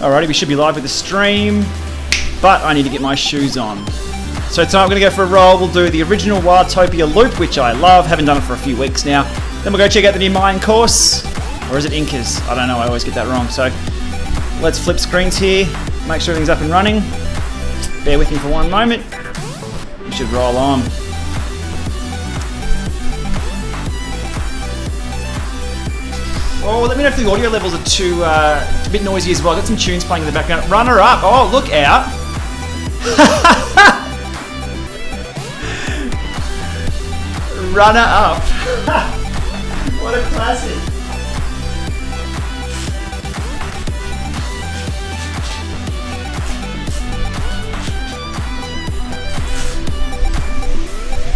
Alrighty, we should be live with the stream, but I need to get my shoes on. So tonight we're going to go for a roll. We'll do the original Wildtopia loop, which I love. Haven't done it for a few weeks now. Then we'll go check out the new Mayan course. Or is it Incas? I don't know, I always get that wrong. So let's flip screens here, make sure everything's up and running. Bear with me for one moment. We should roll on. Oh, let me know if the audio levels are too a bit noisy as well. I've got some tunes playing in the background. Runner up. Oh, look out. Runner up. What a classic.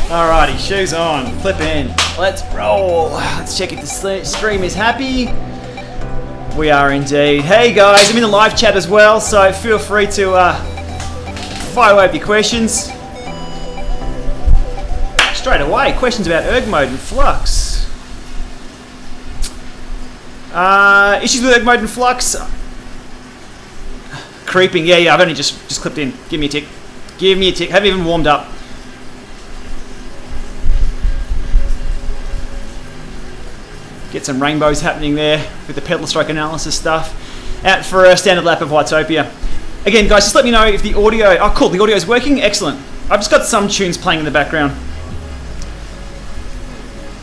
Alrighty, shoes on, flip in, let's roll. Let's check if the stream is happy. We are indeed. Hey guys, I'm in the live chat as well, so feel free to fire away with your questions. Straight away, questions about erg mode and flux. Issues with erg mode and flux. Creeping, yeah, I've only just clipped in. Give me a tick. Give me a tick. Haven't even warmed up. Get some rainbows happening there with the pedal stroke analysis stuff. Out for a standard lap of Wildtopia. Again, guys, just let me know if the audio... Oh, cool, the audio is working. Excellent. I've just got some tunes playing in the background.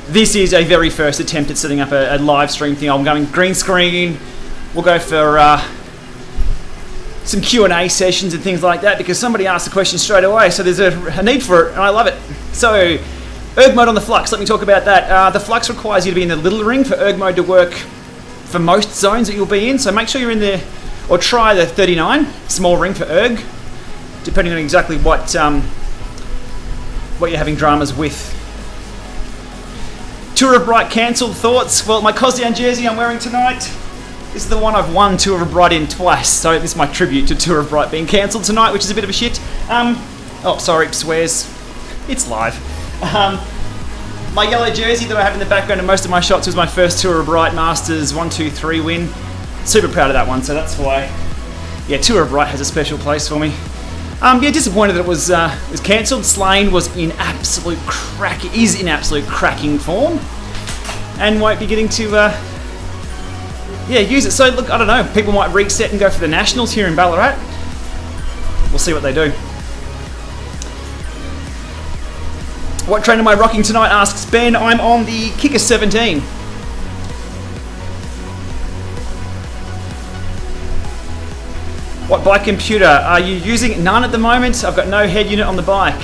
This is a very first attempt at setting up a live stream thing. I'm going green screen. We'll go for some Q&A sessions and things like that because somebody asked the question straight away, so there's a need for it, and I love it. So... erg mode on the flux, let me talk about that. The flux requires you to be in the little ring for erg mode to work for most zones that you'll be in, so make sure you're in there, or try the 39, small ring for erg, depending on exactly what you're having dramas with. Tour of Bright cancelled, thoughts? Well, my Cosdown jersey I'm wearing tonight, this is the one I've won Tour of Bright in twice, so this is my tribute to Tour of Bright being cancelled tonight, which is a bit of a shit. Oh, sorry, swears. It's live. My yellow jersey that I have in the background of most of my shots was my first Tour of Bright Masters 1-2-3 win. Super proud of that one, so that's why. Yeah, Tour of Bright has a special place for me. Yeah, disappointed that it was cancelled. Slane was in absolute cracking form, and won't be getting to use it. So look, I don't know. People might reset and go for the nationals here in Ballarat. We'll see what they do. What train am I rocking tonight, asks Ben. I'm on the Kicker 17. What bike computer are you using? None at the moment. I've got no head unit on the bike.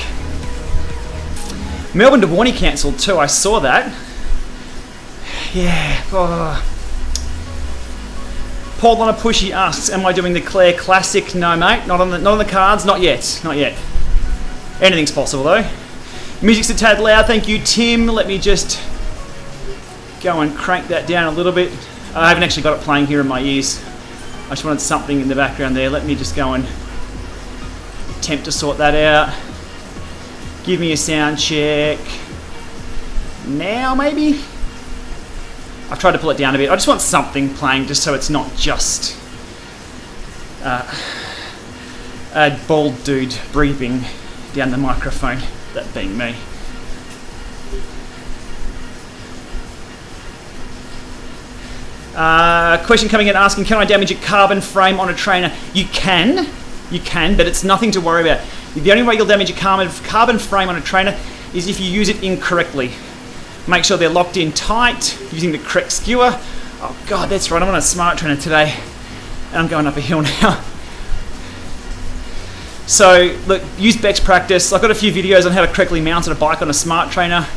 Melbourne to Warney cancelled too, I saw that. Yeah. Oh. Paul on a pushy asks, am I doing the Claire Classic? No mate, not on the cards, not yet. Anything's possible though. Music's a tad loud, thank you Tim. Let me just go and crank that down a little bit. I haven't actually got it playing here in my ears. I just wanted something in the background there. Let me just go and attempt to sort that out. Give me a sound check. Now maybe? I've tried to pull it down a bit. I just want something playing just so it's not just a bald dude breathing down the microphone. That being me. Question coming in asking, can I damage a carbon frame on a trainer? You can, but it's nothing to worry about. The only way you'll damage a carbon frame on a trainer is if you use it incorrectly. Make sure they're locked in tight, using the correct skewer. Oh God, that's right, I'm on a smart trainer today, and I'm going up a hill now. So, look, use Beck's practice. I've got a few videos on how to correctly mount a bike on a smart trainer,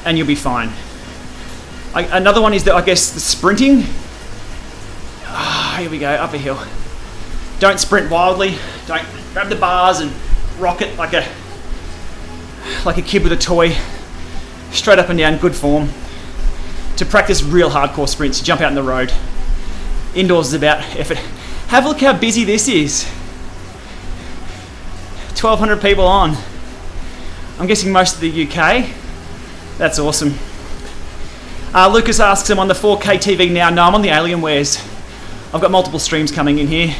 and you'll be fine. Another one is, I guess, the sprinting. Here we go, up a hill. Don't sprint wildly. Don't grab the bars and rock it like a kid with a toy. Straight up and down, good form. To practice real hardcore sprints, jump out in the road. Indoors is about effort. Have a look how busy this is. 1,200 people on. I'm guessing most of the UK. That's awesome. Lucas asks, I'm on the 4K TV now. No, I'm on the Alienwares. I've got multiple streams coming in here.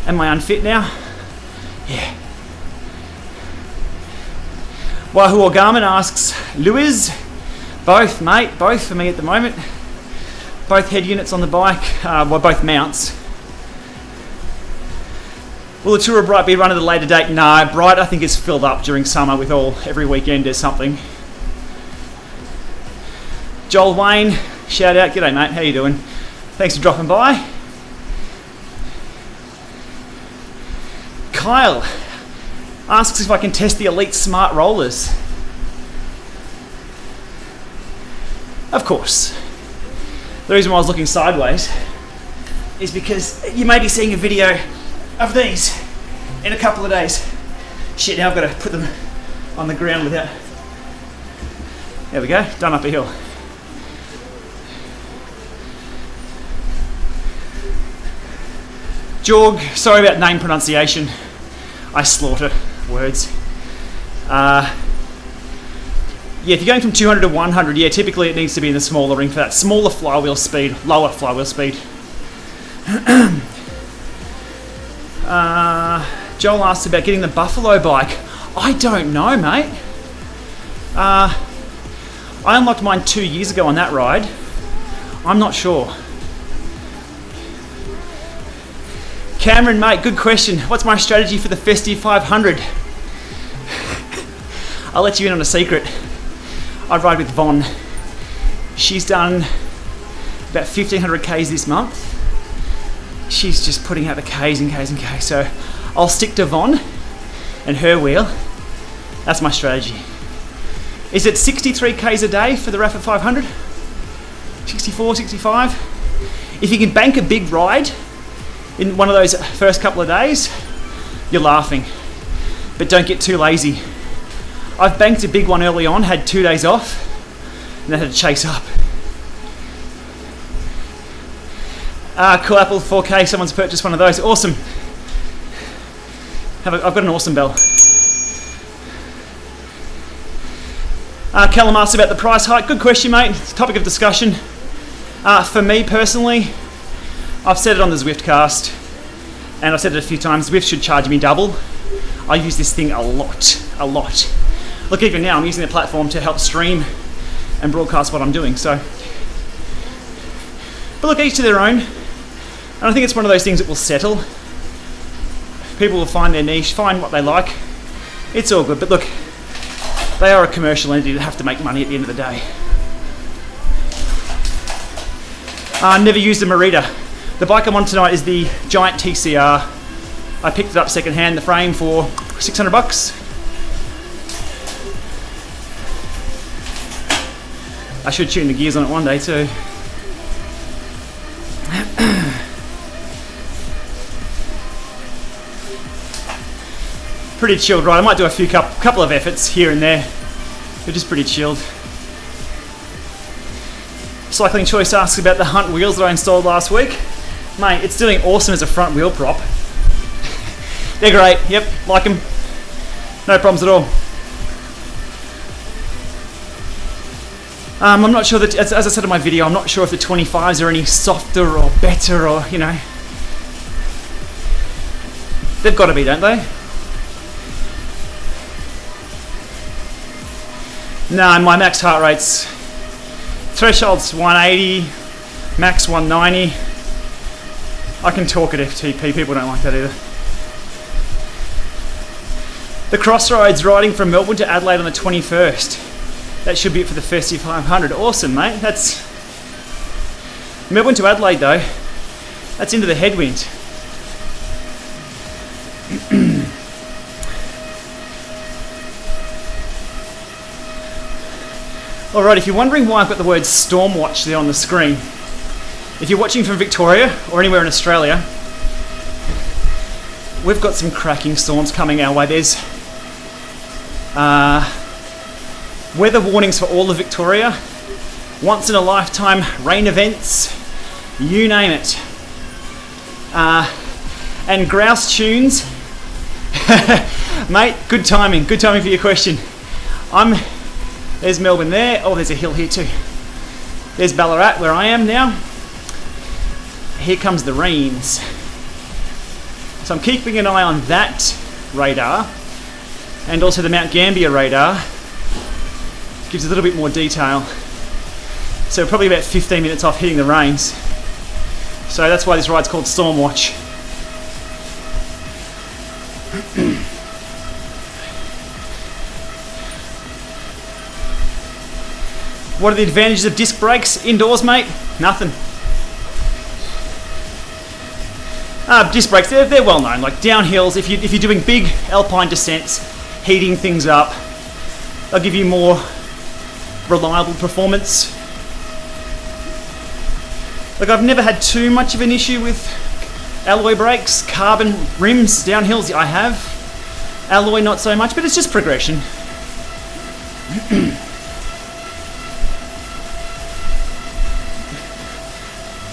Am I unfit now? Yeah. Wahoo Garmin asks, Luiz, both mate, both for me at the moment. Both head units on the bike, well both mounts. Will the Tour of Bright be run at a later date? No, Bright I think is filled up during summer with every weekend there's something. Joel Wayne, shout out, g'day mate, how you doing? Thanks for dropping by. Kyle asks if I can test the Elite Smart Rollers. Of course. The reason why I was looking sideways is because you may be seeing a video of these in a couple of days. Shit, now I've got to put them on the ground without... There we go, done up a hill. Jorg, sorry about name pronunciation. I slaughter words. Yeah, if you're going from 200 to 100, yeah, typically it needs to be in the smaller ring for that. Smaller flywheel speed, lower flywheel speed. Joel asked about getting the Buffalo bike. I don't know, mate. I unlocked mine 2 years ago on that ride. I'm not sure. Cameron, mate, good question. What's my strategy for the Festive 500? I'll let you in on a secret. I ride with Von. She's done about 1,500 Ks this month. She's just putting out the Ks and Ks and Ks. So I'll stick to Von and her wheel. That's my strategy. Is it 63 Ks a day for the Rapid 500? 64, 65? If you can bank a big ride in one of those first couple of days, you're laughing. But don't get too lazy. I've banked a big one early on, had 2 days off, and then had to chase up. Cool Apple 4K, someone's purchased one of those. Awesome. I've got an awesome bell. Callum asked about the price hike. Good question, mate. It's a topic of discussion. For me personally, I've said it on the Zwift cast, and I've said it a few times, Zwift should charge me double. I use this thing a lot. Look, even now I'm using the platform to help stream and broadcast what I'm doing, so. But look, each to their own. And I think it's one of those things that will settle. People will find their niche, find what they like. It's all good, but look, they are a commercial entity that have to make money at the end of the day. Never used a Merida. The bike I'm on tonight is the Giant TCR. I picked it up secondhand, the frame for 600 bucks. I should tune the gears on it one day too. Pretty chilled ride. I might do a few couple of efforts here and there. They're just pretty chilled. Cycling Choice asks about the Hunt wheels that I installed last week. Mate, it's doing awesome as a front wheel prop. They're great. Yep, like them. No problems at all. I'm not sure that, as I said in my video, I'm not sure if the 25s are any softer or better or, you know. They've got to be, don't they? No, my max heart rate's threshold's 180, max 190. I can talk at FTP, people don't like that either. The Crossroads riding from Melbourne to Adelaide on the 21st. That should be it for the Festive 500. Awesome, mate. That's Melbourne to Adelaide, though. That's into the headwind. All right, if you're wondering why I've got the word Stormwatch there on the screen, if you're watching from Victoria or anywhere in Australia, we've got some cracking storms coming our way. There's weather warnings for all of Victoria, once in a lifetime rain events, you name it. And grouse tunes. Mate, good timing for your question. There's Melbourne there. Oh, there's a hill here too. There's Ballarat where I am now. here comes the rains. So I'm keeping an eye on that radar, and also the Mount Gambier radar. Gives a little bit more detail. So probably about 15 minutes off hitting the rains. So that's why this ride's called Stormwatch. What are the advantages of disc brakes indoors, mate? Nothing. Disc brakes, they're well known. Like downhills, if you're doing big alpine descents, heating things up, they'll give you more reliable performance. Like I've never had too much of an issue with alloy brakes, carbon rims, downhills I have. Alloy not so much, but it's just progression.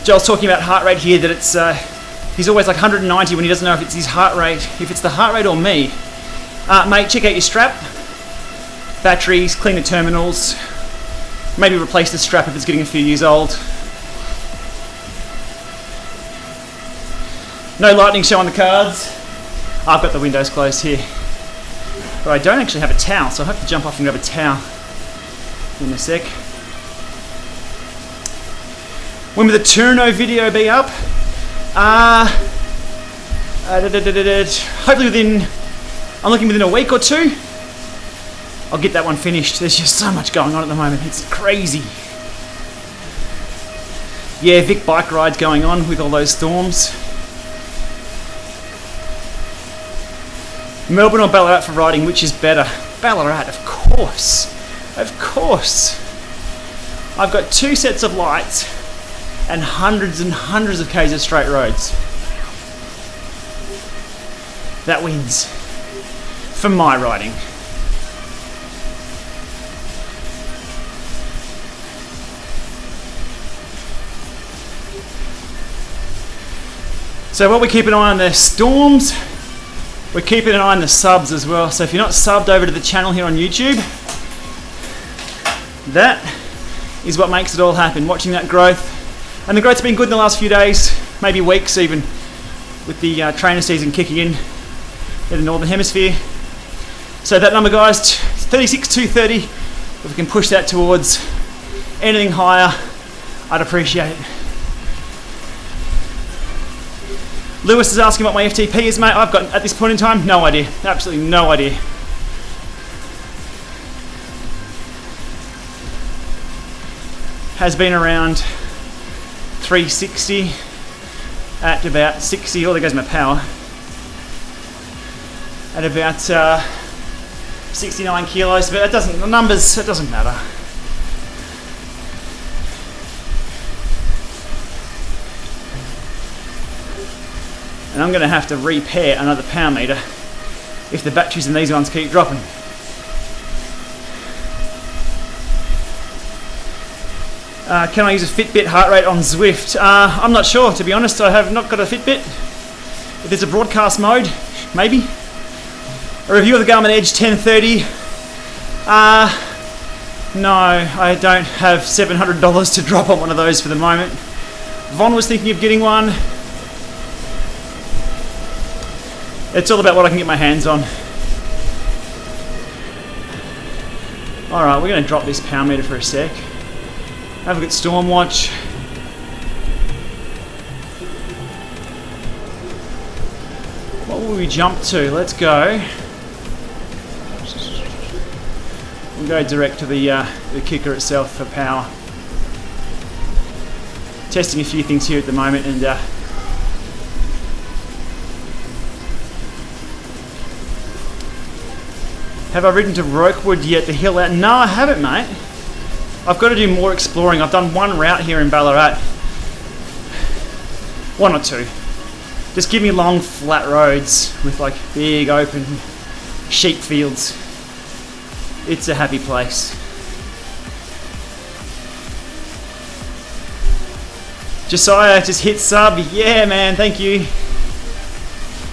Joel's talking about heart rate here, that it's he's always like 190 when he doesn't know if it's his heart rate, if it's the heart rate or me. Mate, check out your strap, batteries, clean the terminals, maybe replace the strap if it's getting a few years old. No lightning show on the cards. I've got the windows closed here, but I don't actually have a towel, so I have to jump off and grab a towel in a sec. When will the Turno video be up? Hopefully I'm looking within a week or two. I'll get that one finished. There's just so much going on at the moment. It's crazy. Yeah, Vic bike rides going on with all those storms. Melbourne or Ballarat for riding, which is better? Ballarat, of course. Of course. I've got 2 sets of lights and hundreds of k's of straight roads. That wins for my riding. So while we keep an eye on the storms, we're keeping an eye on the subs as well. So if you're not subbed over to the channel here on YouTube, that is what makes it all happen, watching that growth. And the growth's been good in the last few days, maybe weeks even, with the trainer season kicking in the Northern Hemisphere. So that number, guys, 36,230. If we can push that towards anything higher, I'd appreciate it. Lewis is asking what my FTP is, mate. I've got, at this point in time, no idea. Absolutely no idea. Has been around 360 at about 60. Oh, there goes my power. At about 69 kilos, but it doesn't, the numbers, it doesn't matter. And I'm going to have to repair another power meter if the batteries in these ones keep dropping. Can I use a Fitbit heart rate on Zwift? I'm not sure, to be honest. I have not got a Fitbit. If there's a broadcast mode, maybe. A review of the Garmin Edge 1030. No, I don't have $700 to drop on one of those for the moment. Von was thinking of getting one. It's all about what I can get my hands on. Alright, we're going to drop this power meter for a sec. Have a good Stormwatch. What will we jump to? Let's go. We'll go direct to the kicker itself for power. Testing a few things here at the moment, and have I ridden to Rokewood yet, the hill out? No, I haven't, mate. I've got to do more exploring. I've done one route here in Ballarat. One or two. Just give me long, flat roads with like big, open sheep fields. It's a happy place. Josiah just hit sub. Yeah, man, thank you.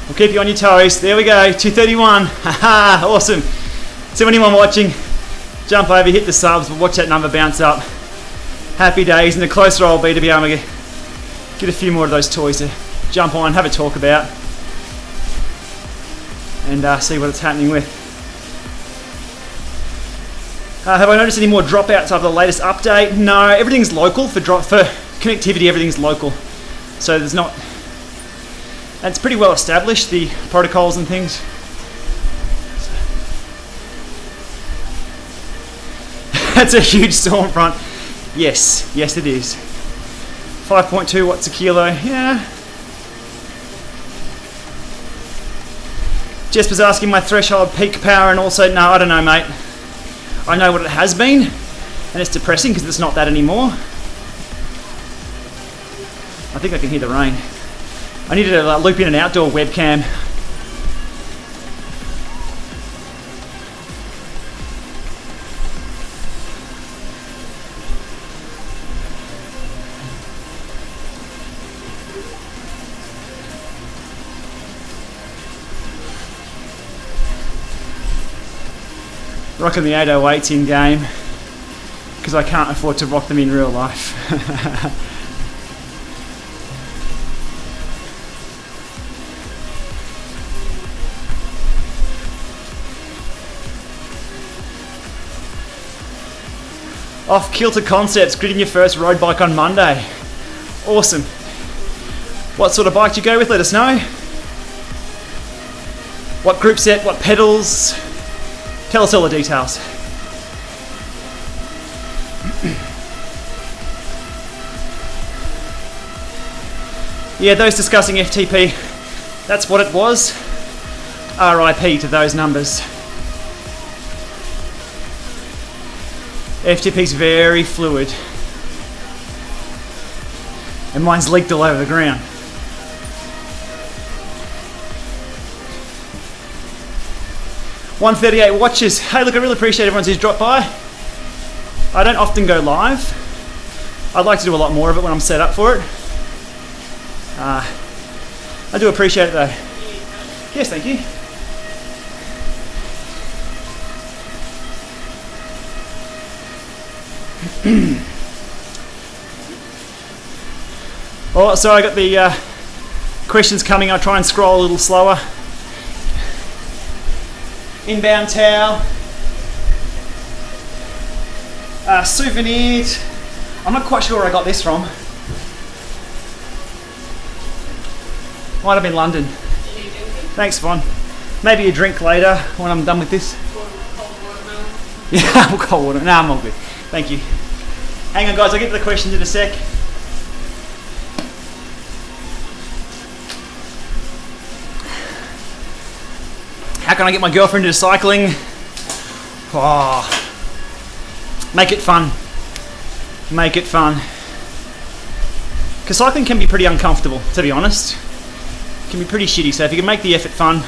We'll keep you on your toes. There we go, 231. Haha, awesome. So anyone watching, jump over, hit the subs, we'll watch that number bounce up. Happy days, and the closer I'll be to be able to get a few more of those toys to jump on, have a talk about, and see what it's happening with. Have I noticed any more dropouts after the latest update? No, everything's local for connectivity. Everything's local, so there's not. And it's pretty well established, the protocols and things. That's a huge storm front. Yes, yes it is. 5.2 watts a kilo. Yeah. Jess was asking my threshold peak power, and also no, I don't know, mate. I know what it has been, and it's depressing because it's not that anymore. I think I can hear the rain. I needed to loop in an outdoor webcam. Rocking the 808s in game because I can't afford to rock them in real life. Off Kilter Concepts, gridding your first road bike on Monday. Awesome. What sort of bike do you go with? Let us know. What group set, what pedals? Tell us all the details. Yeah, those discussing FTP, that's what it was. RIP to those numbers. FTP's very fluid. And mine's leaked all over the ground. $138 watches. Hey, look, I really appreciate everyone who's dropped by. I don't often go live. I'd like to do a lot more of it when I'm set up for it. I do appreciate it though. Yes, thank you. Oh, so I got the questions coming. I'll try and scroll a little slower. Inbound towel. Souvenirs. I'm not quite sure where I got this from. Might have been London. Thanks, Vaughn. Maybe a drink later when I'm done with this. Yeah, we'll cold water. No, I'm all good. Thank you. Hang on, guys. I'll get to the questions in a sec. How can I get my girlfriend into cycling? Oh, make it fun. Make it fun. Because cycling can be pretty uncomfortable, to be honest. It can be pretty shitty, so if you can make the effort fun,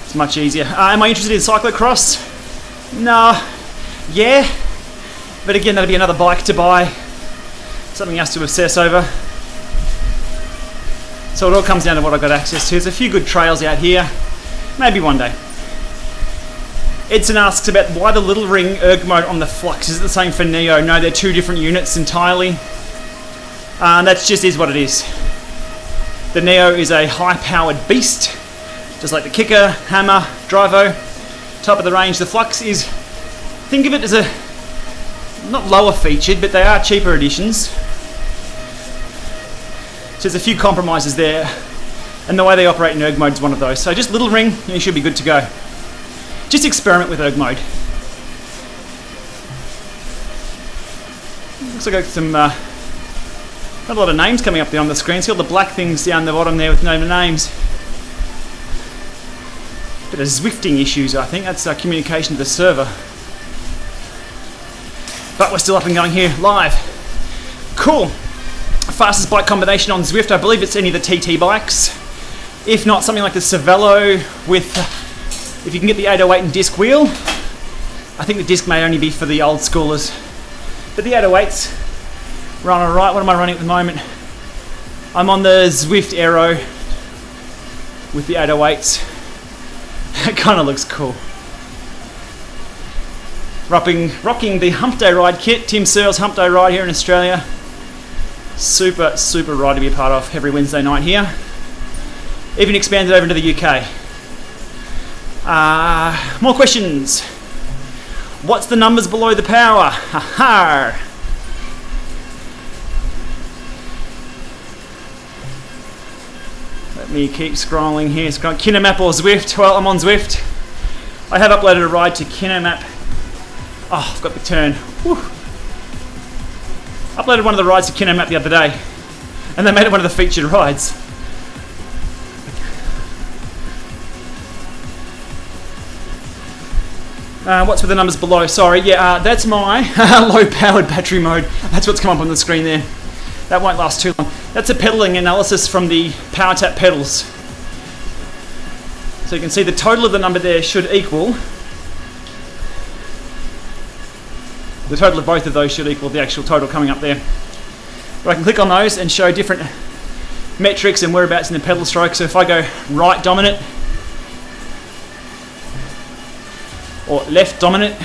it's much easier. Am I interested in cyclocross? No. Yeah. But again, that'll be another bike to buy. Something else to obsess over. So it all comes down to what I've got access to. There's a few good trails out here. Maybe one day. Edson asks about why the little ring erg mode on the Flux. Is it the same for Neo? No, they're two different units entirely. That just is what it is. The Neo is a high-powered beast, just like the Kicker, Hammer, Drivo. Top of the range. The Flux is, think of it as a, not lower featured, but they are cheaper editions. So there's a few compromises there, and the way they operate in erg mode is one of those. So just little ring, and you should be good to go. Just experiment with erg mode. Looks like I got some, not a lot of names coming up there on the screen. See all the black things down the bottom there with no names. Bit of Zwifting issues, I think. That's communication to the server. But we're still up and going here, live. Cool. Fastest bike combination on Zwift, I believe it's any of the TT bikes. If not, something like the Cervelo with, if you can get the 808 and disc wheel. I think the disc may only be for the old schoolers. But the 808s run alright. What am I running at the moment? I'm on the Zwift Aero with the 808s. It kind of looks cool. Rocking the Hump Day Ride kit, Tim Searle's Hump Day Ride here in Australia. Super, super ride to be a part of every Wednesday night here. Even expanded over into the UK. More questions. What's the numbers below the power? Ha-ha! Let me keep scrolling here. KinoMap or Zwift? Well, I'm on Zwift. I have uploaded a ride to KinoMap. Oh, I've got the turn. Whew. Uploaded one of the rides to KinoMap the other day, and they made it one of the featured rides. What's with the numbers below? Sorry, yeah, that's my low-powered battery mode. That's what's come up on the screen there. That won't last too long. That's a pedaling analysis from the PowerTap pedals. So you can see the total of the number there should equal. The total of both of those should equal the actual total coming up there. But I can click on those and show different metrics and whereabouts in the pedal stroke. So if I go right dominant or left dominant,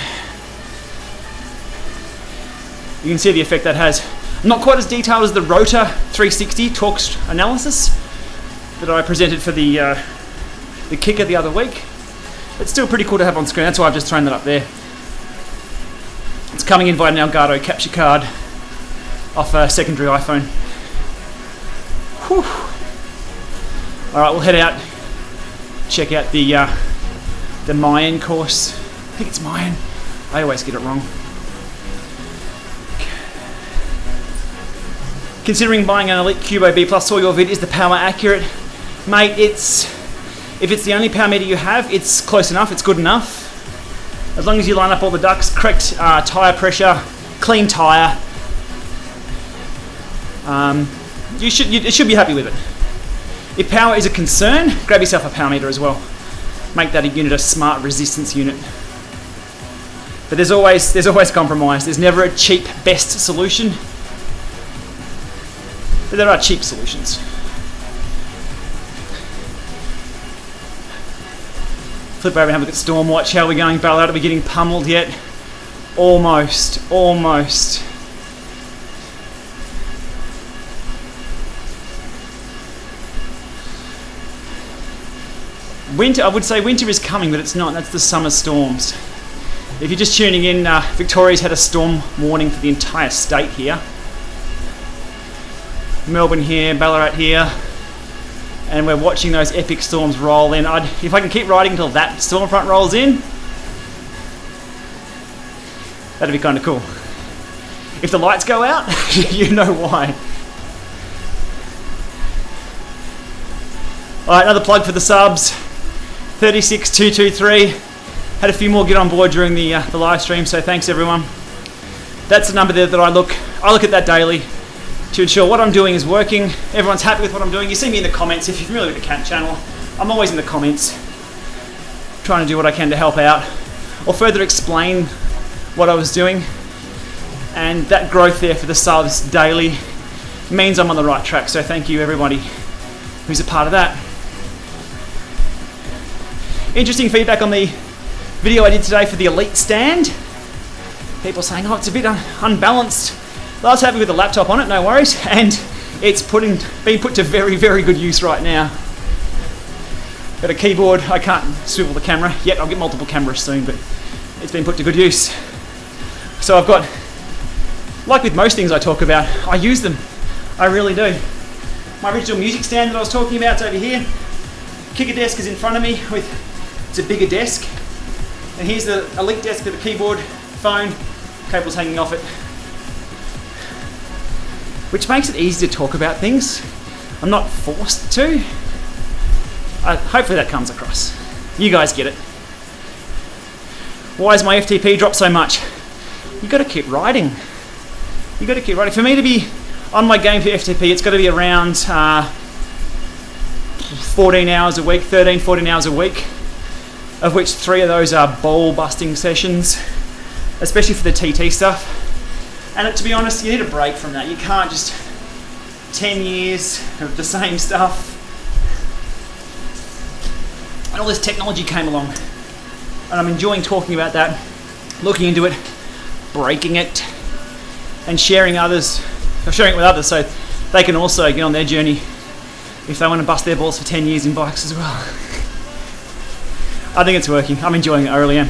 you can see the effect that has. Not quite as detailed as the rotor 360 torque analysis that I presented for the kicker the other week. It's still pretty cool to have on screen. That's why I've just thrown that up there. It's coming in via an Elgato capture card off a secondary iPhone. Whew. All right, we'll head out, check out the Mayan course. I think it's Mayan. I always get it wrong. Considering buying an Elite Cubo B Plus, saw your vid, is the power accurate? Mate, if it's the only power meter you have, it's close enough, it's good enough. As long as you line up all the ducts, correct tyre pressure, clean tyre, you should be happy with it. If power is a concern, grab yourself a power meter as well. Make that a unit, a smart resistance unit. But there's always compromise. There's never a cheap best solution. But there are cheap solutions. Flip over and have a look at Stormwatch. How are we going? Ballarat, are we getting pummeled yet? Almost. Winter, I would say winter is coming, but it's not. That's the summer storms. If you're just tuning in, Victoria's had a storm warning for the entire state here. Melbourne here, Ballarat here, and we're watching those epic storms roll in. If I can keep riding until that storm front rolls in, that'd be kind of cool. If the lights go out, you know why. Alright, another plug for the subs. 36223. Had a few more get on board during the live stream, so thanks everyone. That's the number there that I look at that daily to ensure what I'm doing is working. Everyone's happy with what I'm doing. You see me in the comments. If you're familiar with the Cat channel, I'm always in the comments trying to do what I can to help out or further explain what I was doing. And that growth there for the subs daily means I'm on the right track. So thank you everybody who's a part of that. Interesting feedback on the video I did today for the Elite stand. People saying, oh, it's a bit unbalanced. Well, I was happy with the laptop on it, no worries, and it's being put to very, very good use right now. Got a keyboard, I can't swivel the camera yet, I'll get multiple cameras soon, but it's been put to good use. So I've got, like with most things I talk about, I use them, I really do. My original music stand that I was talking about is over here. Kicker desk is in front of me it's a bigger desk. And here's the Elite desk with a keyboard, phone, cables hanging off it. Which makes it easy to talk about things. I'm not forced to. Hopefully that comes across. You guys get it. Why has my FTP dropped so much? You got to keep riding. You got to keep riding. For me to be on my game for FTP, it's got to be around 14 hours a week, 13, 14 hours a week, of which 3 of those are ball busting sessions, especially for the TT stuff. And to be honest, you need a break from that. You can't just 10 years of the same stuff. And all this technology came along. And I'm enjoying talking about that, looking into it, breaking it, and sharing it with others. So they can also get on their journey if they want to bust their balls for 10 years in bikes as well. I think it's working. I'm enjoying it. I really am.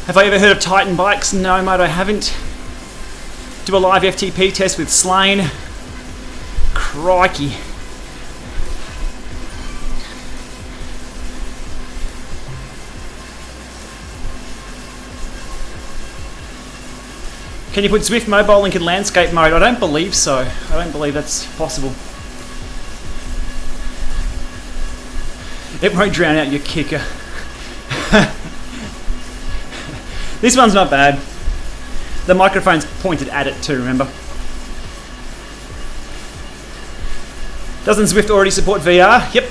Have I ever heard of Titan bikes? No, mate, I haven't. Do a live FTP test with Slane. Crikey. Can you put Zwift mobile link in landscape mode? I don't believe so. I don't believe that's possible. It won't drown out your kicker. This one's not bad. The microphone's pointed at it too, remember? Doesn't Zwift already support VR? Yep.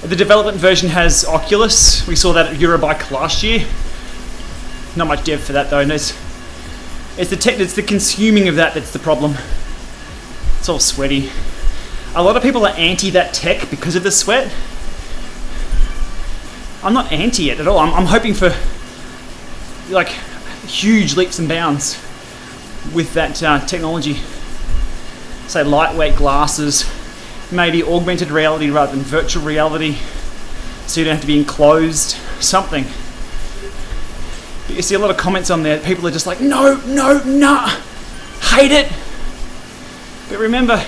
The development version has Oculus. We saw that at Eurobike last year. Not much dev for that though. It's the consuming of that that's the problem. It's all sweaty. A lot of people are anti that tech because of the sweat. I'm not anti it at all. I'm hoping for like huge leaps and bounds with that technology. Say lightweight glasses, maybe augmented reality rather than virtual reality, so you don't have to be enclosed, something. But you see a lot of comments on there, people are just like, no, hate it. But remember,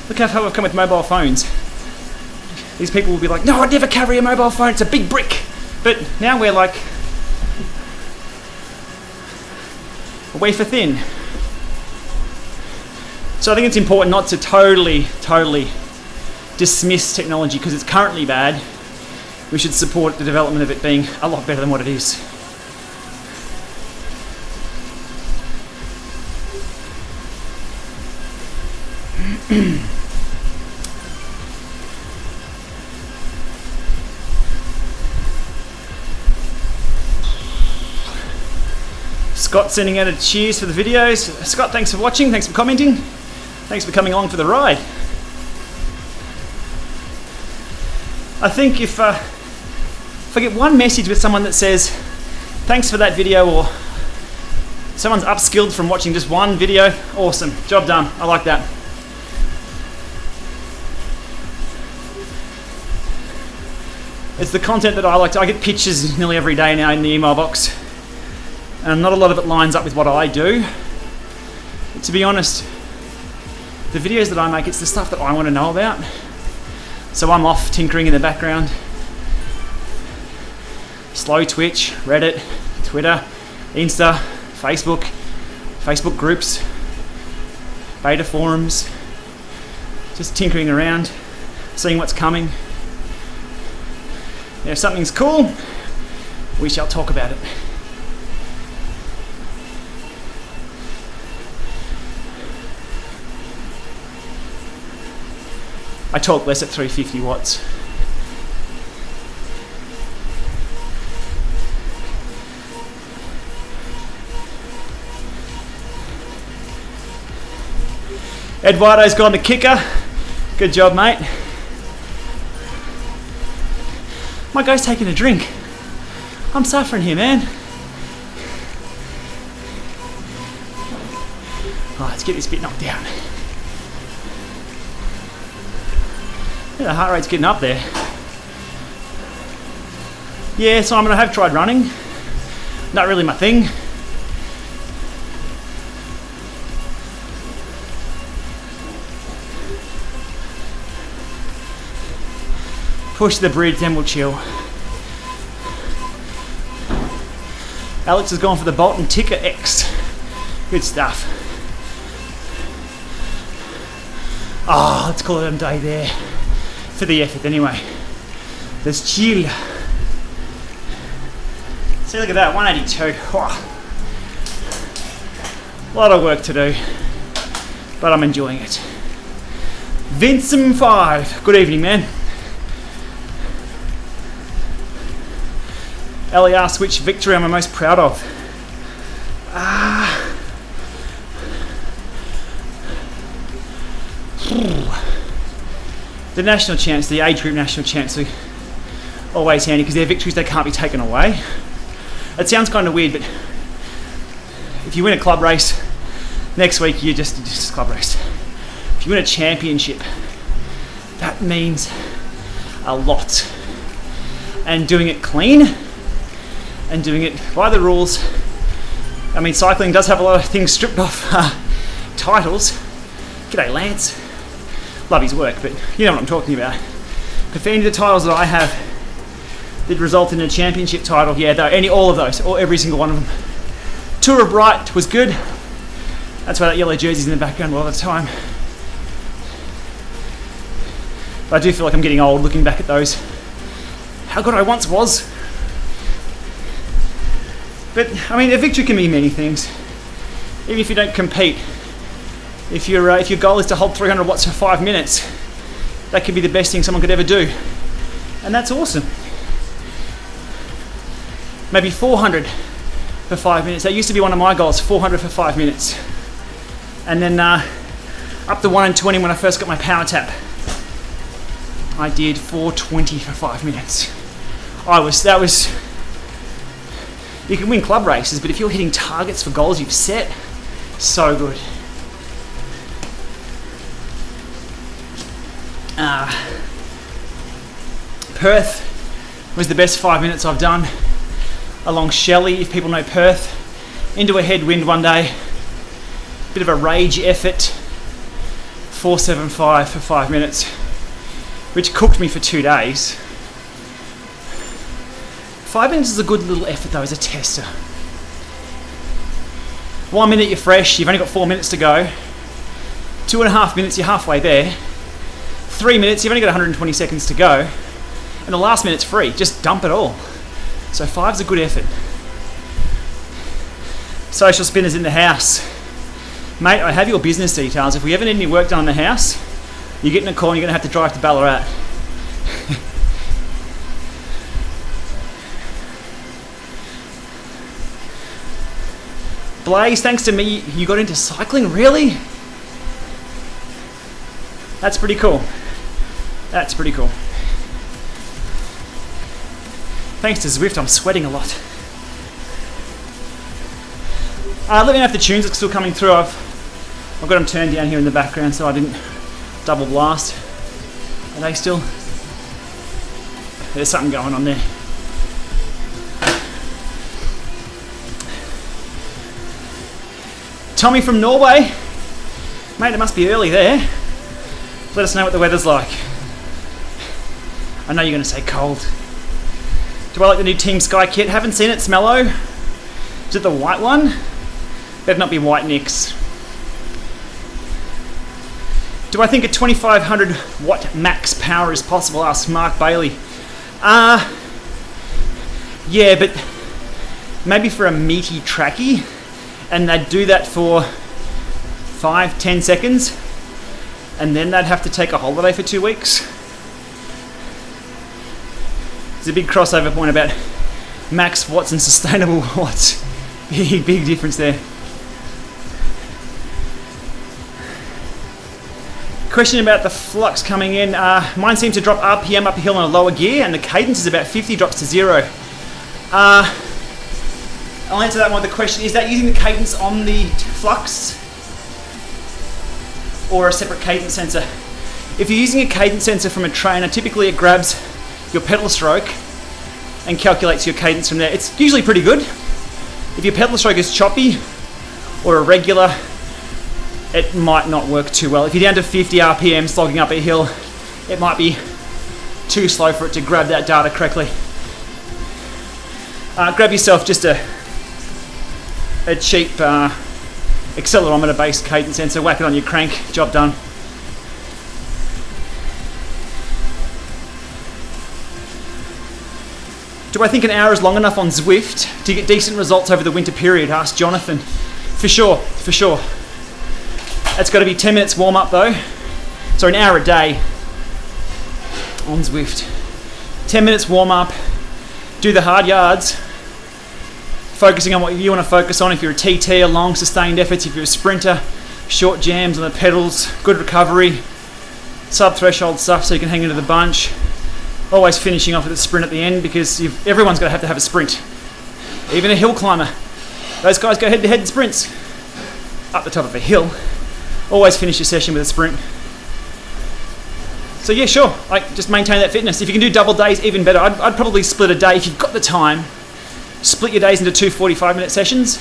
look how far we've come with mobile phones. These people will be like, no, I'd never carry a mobile phone, it's a big brick. But now we're like, wafer thin. So I think it's important not to totally dismiss technology because it's currently bad. We should support the development of it being a lot better than what it is. Scott sending out a cheers for the videos. Scott, thanks for watching, thanks for commenting, thanks for coming along for the ride. I think if I get one message with someone that says, thanks for that video, or someone's upskilled from watching just one video, awesome, job done, I like that. It's the content that I like I get pictures nearly every day now in the email box, and not a lot of it lines up with what I do. But to be honest, the videos that I make, it's the stuff that I want to know about. So I'm off tinkering in the background. Slow Twitch, Reddit, Twitter, Insta, Facebook groups, beta forums, just tinkering around, seeing what's coming. If something's cool, we shall talk about it. I talk less at 350 watts. Eduardo's gone the kicker. Good job, mate. My guy's taking a drink. I'm suffering here, man. Oh, let's get this bit knocked down. Yeah, the heart rate's getting up there. Yeah, Simon, I have tried running. Not really my thing. Push the bridge, then we'll chill. Alex has gone for the Bolton Ticker X. Good stuff. Oh, let's call it a day there. For the effort anyway. Let's chill. See, look at that, 182. Oh. A lot of work to do, but I'm enjoying it. Vincent 5, good evening, man. Ellie asks which victory I'm most proud of. The national champs, the age group national champs are always handy because they're victories that can't be taken away. It sounds kind of weird, but if you win a club race, Next week, you just club race. If you win a championship, that means a lot. And doing it clean and doing it by the rules. I mean, cycling does have a lot of things stripped off titles. G'day, Lance. Love his work, but you know what I'm talking about. But for any of the titles that I have that result in a championship title, yeah, all of those, or every single one of them. Tour of Bright was good. That's why that yellow jersey's in the background all the time. But I do feel like I'm getting old looking back at those. How good I once was. But, I mean, a victory can mean many things. Even if you don't compete. If your goal is to hold 300 watts for 5 minutes, that could be the best thing someone could ever do. And that's awesome. Maybe 400 for 5 minutes. That used to be one of my goals, 400 for 5 minutes. And then up to 1 in 20 when I first got my power tap. I did 420 for 5 minutes. You can win club races, but if you're hitting targets for goals you've set, so good. Perth was the best 5 minutes I've done along Shelley, if people know Perth. Into a headwind one day, bit of a rage effort, 4:75 for 5 minutes, which cooked me for 2 days. 5 minutes is a good little effort though as a tester. 1 minute you're fresh, you've only got 4 minutes to go. 2.5 minutes, you're halfway there. 3 minutes, you've only got 120 seconds to go. And the last minute's free, just dump it all. So 5's a good effort. Social spinners in the house. Mate, I have your business details. If we ever need any work done on the house, you get in a call and you're gonna have to drive to Ballarat. Blaze, thanks to me, you got into cycling, really? That's pretty cool. That's pretty cool. Thanks to Zwift, I'm sweating a lot. Let me know if the tunes are still coming through. I've got them turned down here in the background so I didn't double blast. Are they still? There's something going on there. Tommy from Norway. Mate, it must be early there. Let us know what the weather's like. I know you're going to say cold. Do I like the new Team Sky kit? Haven't seen it, Smello. Is it the white one? Better not be white nicks. Do I think a 2500 watt max power is possible? Asks Mark Bailey. Yeah, but maybe for a meaty trackie, and they'd do that for 5-10 seconds, and then they'd have to take a holiday for 2 weeks. There's a big crossover point about max watts and sustainable watts. Big difference there. Question about the flux coming in. Mine seems to drop RPM up a hill in a lower gear, and the cadence is about 50, drops to 0. I'll answer that one with the question, is that using the cadence on the flux or a separate cadence sensor? If you're using a cadence sensor from a trainer, typically it grabs your pedal stroke and calculates your cadence from there. It's usually pretty good. If your pedal stroke is choppy or irregular, it might not work too well. If you're down to 50 RPM slogging up a hill, it might be too slow for it to grab that data correctly. Grab yourself just a cheap accelerometer based cadence sensor, whack it on your crank, job done. Do I think an hour is long enough on Zwift to get decent results over the winter period? Asked Jonathan. For sure. It's got to be 10 minutes warm up though. So an hour a day on Zwift. 10 minutes warm up, do the hard yards, focusing on what you want to focus on. If you're a TT, a long sustained efforts. If you're a sprinter, short jams on the pedals, good recovery, sub-threshold stuff so you can hang into the bunch. Always finishing off with a sprint at the end, because everyone's going to have a sprint. Even a hill climber. Those guys go head-to-head in sprints. up the top of a hill. Always finish your session with a sprint. So yeah, sure, like just maintain that fitness. If you can do double days, even better. I'd probably split a day if you've got the time. Split your days into 2 45-minute sessions.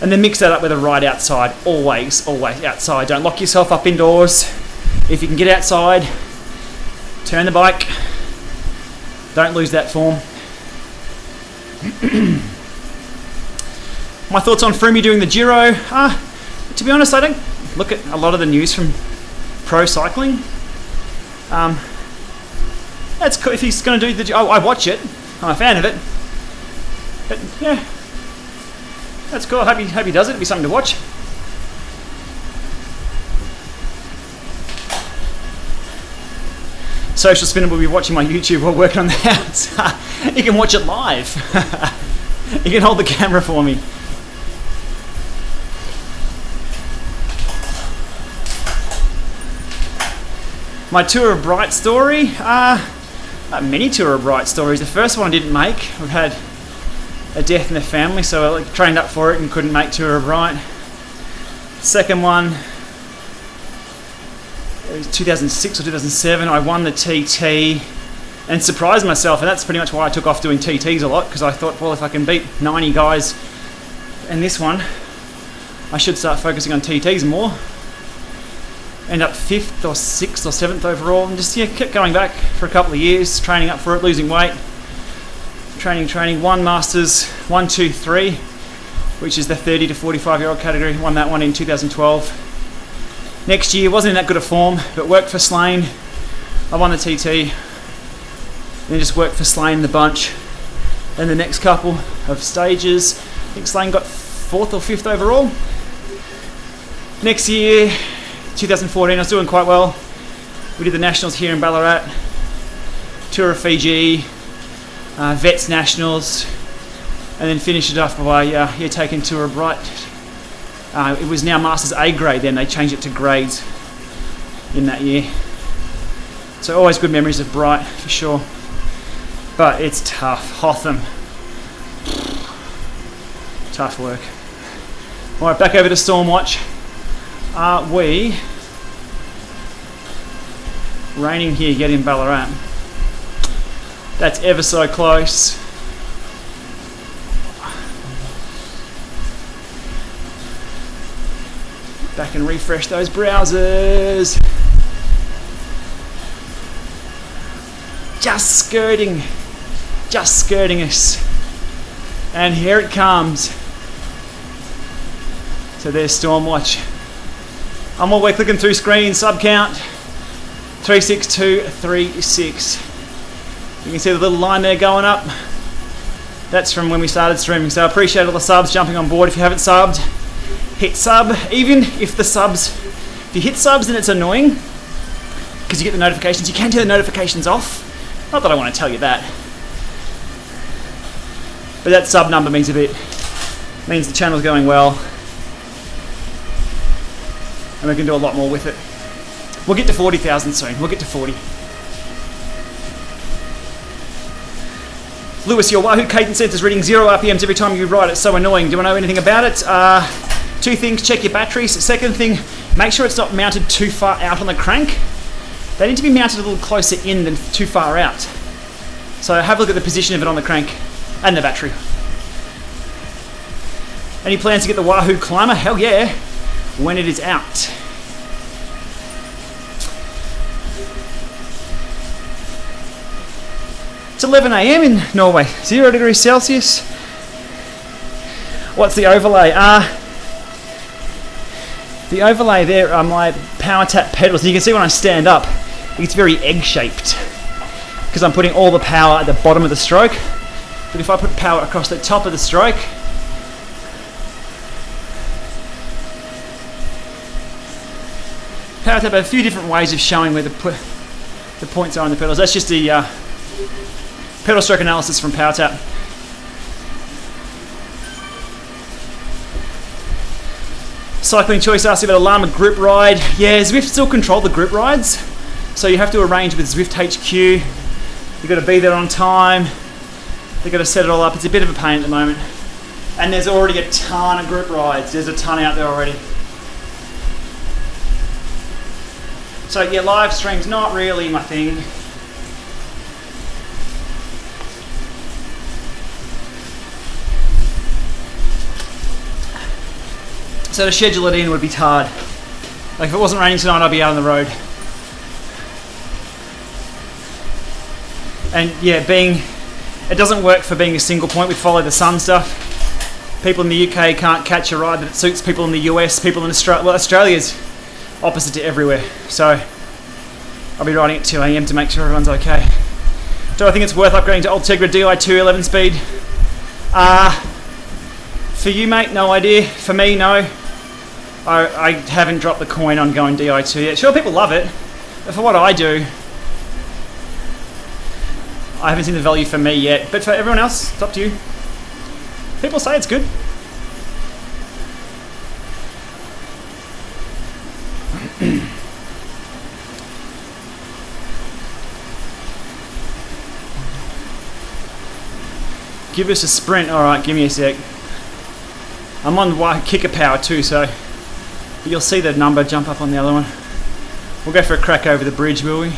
And then mix that up with a ride outside. Always outside. Don't lock yourself up indoors. If you can get outside, turn the bike. Don't lose that form. My thoughts on Froomey doing the Giro. To be honest, I don't look at a lot of the news from pro cycling. That's cool. If he's going to do the... I watch it. I'm a fan of it. But yeah, that's cool. I hope he does it. It'll be something to watch. Social Spinner will be watching my YouTube while working on the house. You can watch it live. You can hold the camera for me. My Tour of Bright story. Many Tour of Bright stories. The first one I didn't make. We've had a death in the family, so I trained up for it and couldn't make Tour of Bright. Second one, it was 2006 or 2007. I won the TT and surprised myself, and that's pretty much why I took off doing TTs a lot, because I thought, well, if I can beat 90 guys in this one, I should start focusing on TTs more. End up 5th or 6th or 7th overall, and just kept going back for a couple of years, training up for it, losing weight, training. Won Masters 1, 2, 3, which is the 30 to 45-year-old category. Won that one in 2012. Next year wasn't in that good a form, but worked for Slane. I won the TT, and then just worked for Slane the bunch. Then the next couple of stages, I think Slane got 4th or 5th overall. Next year, 2014, I was doing quite well. We did the Nationals here in Ballarat, Tour of Fiji, Vets Nationals, and then finished it off by taking Tour of Bright. It was now Masters A grade then, they changed it to grades in that year. So always good memories of Bright, for sure. But it's tough, Hotham. Tough work. Alright, back over to Stormwatch. We raining here yet in Ballarat. That's ever so close. Back and refresh those browsers. Just skirting us. And here it comes. So there's Stormwatch. I'm all the way clicking through screen, sub count 36236. You can see the little line there going up. That's from when we started streaming. So I appreciate all the subs jumping on board. If you haven't subbed, hit sub. Even if if you hit subs then it's annoying because you get the notifications. You can turn the notifications off. Not that I want to tell you that. But that sub number means the channel's going well. And we can do a lot more with it. We'll get to 40,000 soon. We'll get to 40. Lewis, your Wahoo cadence sensor's reading 0 RPMs every time you ride. It's so annoying. Do you want to know anything about it? 2 things, check your batteries. Second thing, make sure it's not mounted too far out on the crank. They need to be mounted a little closer in than too far out. So have a look at the position of it on the crank and the battery. Any plans to get the Wahoo Climber? Hell yeah, when it is out. It's 11 AM in Norway, 0 degrees Celsius. What's the overlay? The overlay there are my power tap pedals. You can see when I stand up, it's very egg-shaped because I'm putting all the power at the bottom of the stroke. But if I put power across the top of the stroke, power tap have a few different ways of showing where the points are on the pedals. That's just the pedal stroke analysis from PowerTap. Cycling Choice asks about a Lama group ride. Yeah, Zwift still control the group rides, so you have to arrange with Zwift HQ. You've got to be there on time. They've got to set it all up. It's a bit of a pain at the moment. And there's already a ton of group rides. There's a ton out there already. So yeah, live stream's not really my thing. So to schedule it in would be hard. Like if it wasn't raining tonight, I'd be out on the road. And yeah, it doesn't work for being a single point with follow the sun stuff. People in the UK can't catch a ride that suits people in the US, people in Australia. Well, Australia's opposite to everywhere. So I'll be riding at 2 AM to make sure everyone's okay. Do I think it's worth upgrading to Ultegra Di2 11 speed? For you, mate, no idea. For me, no. I haven't dropped the coin on going Di2 yet. Sure, people love it, but for what I do, I haven't seen the value for me yet. But for everyone else, it's up to you. People say it's good. Give us a sprint. Alright, give me a sec. I'm on kicker power too, so you'll see the number jump up on the other one. We'll go for a crack over the bridge, will we?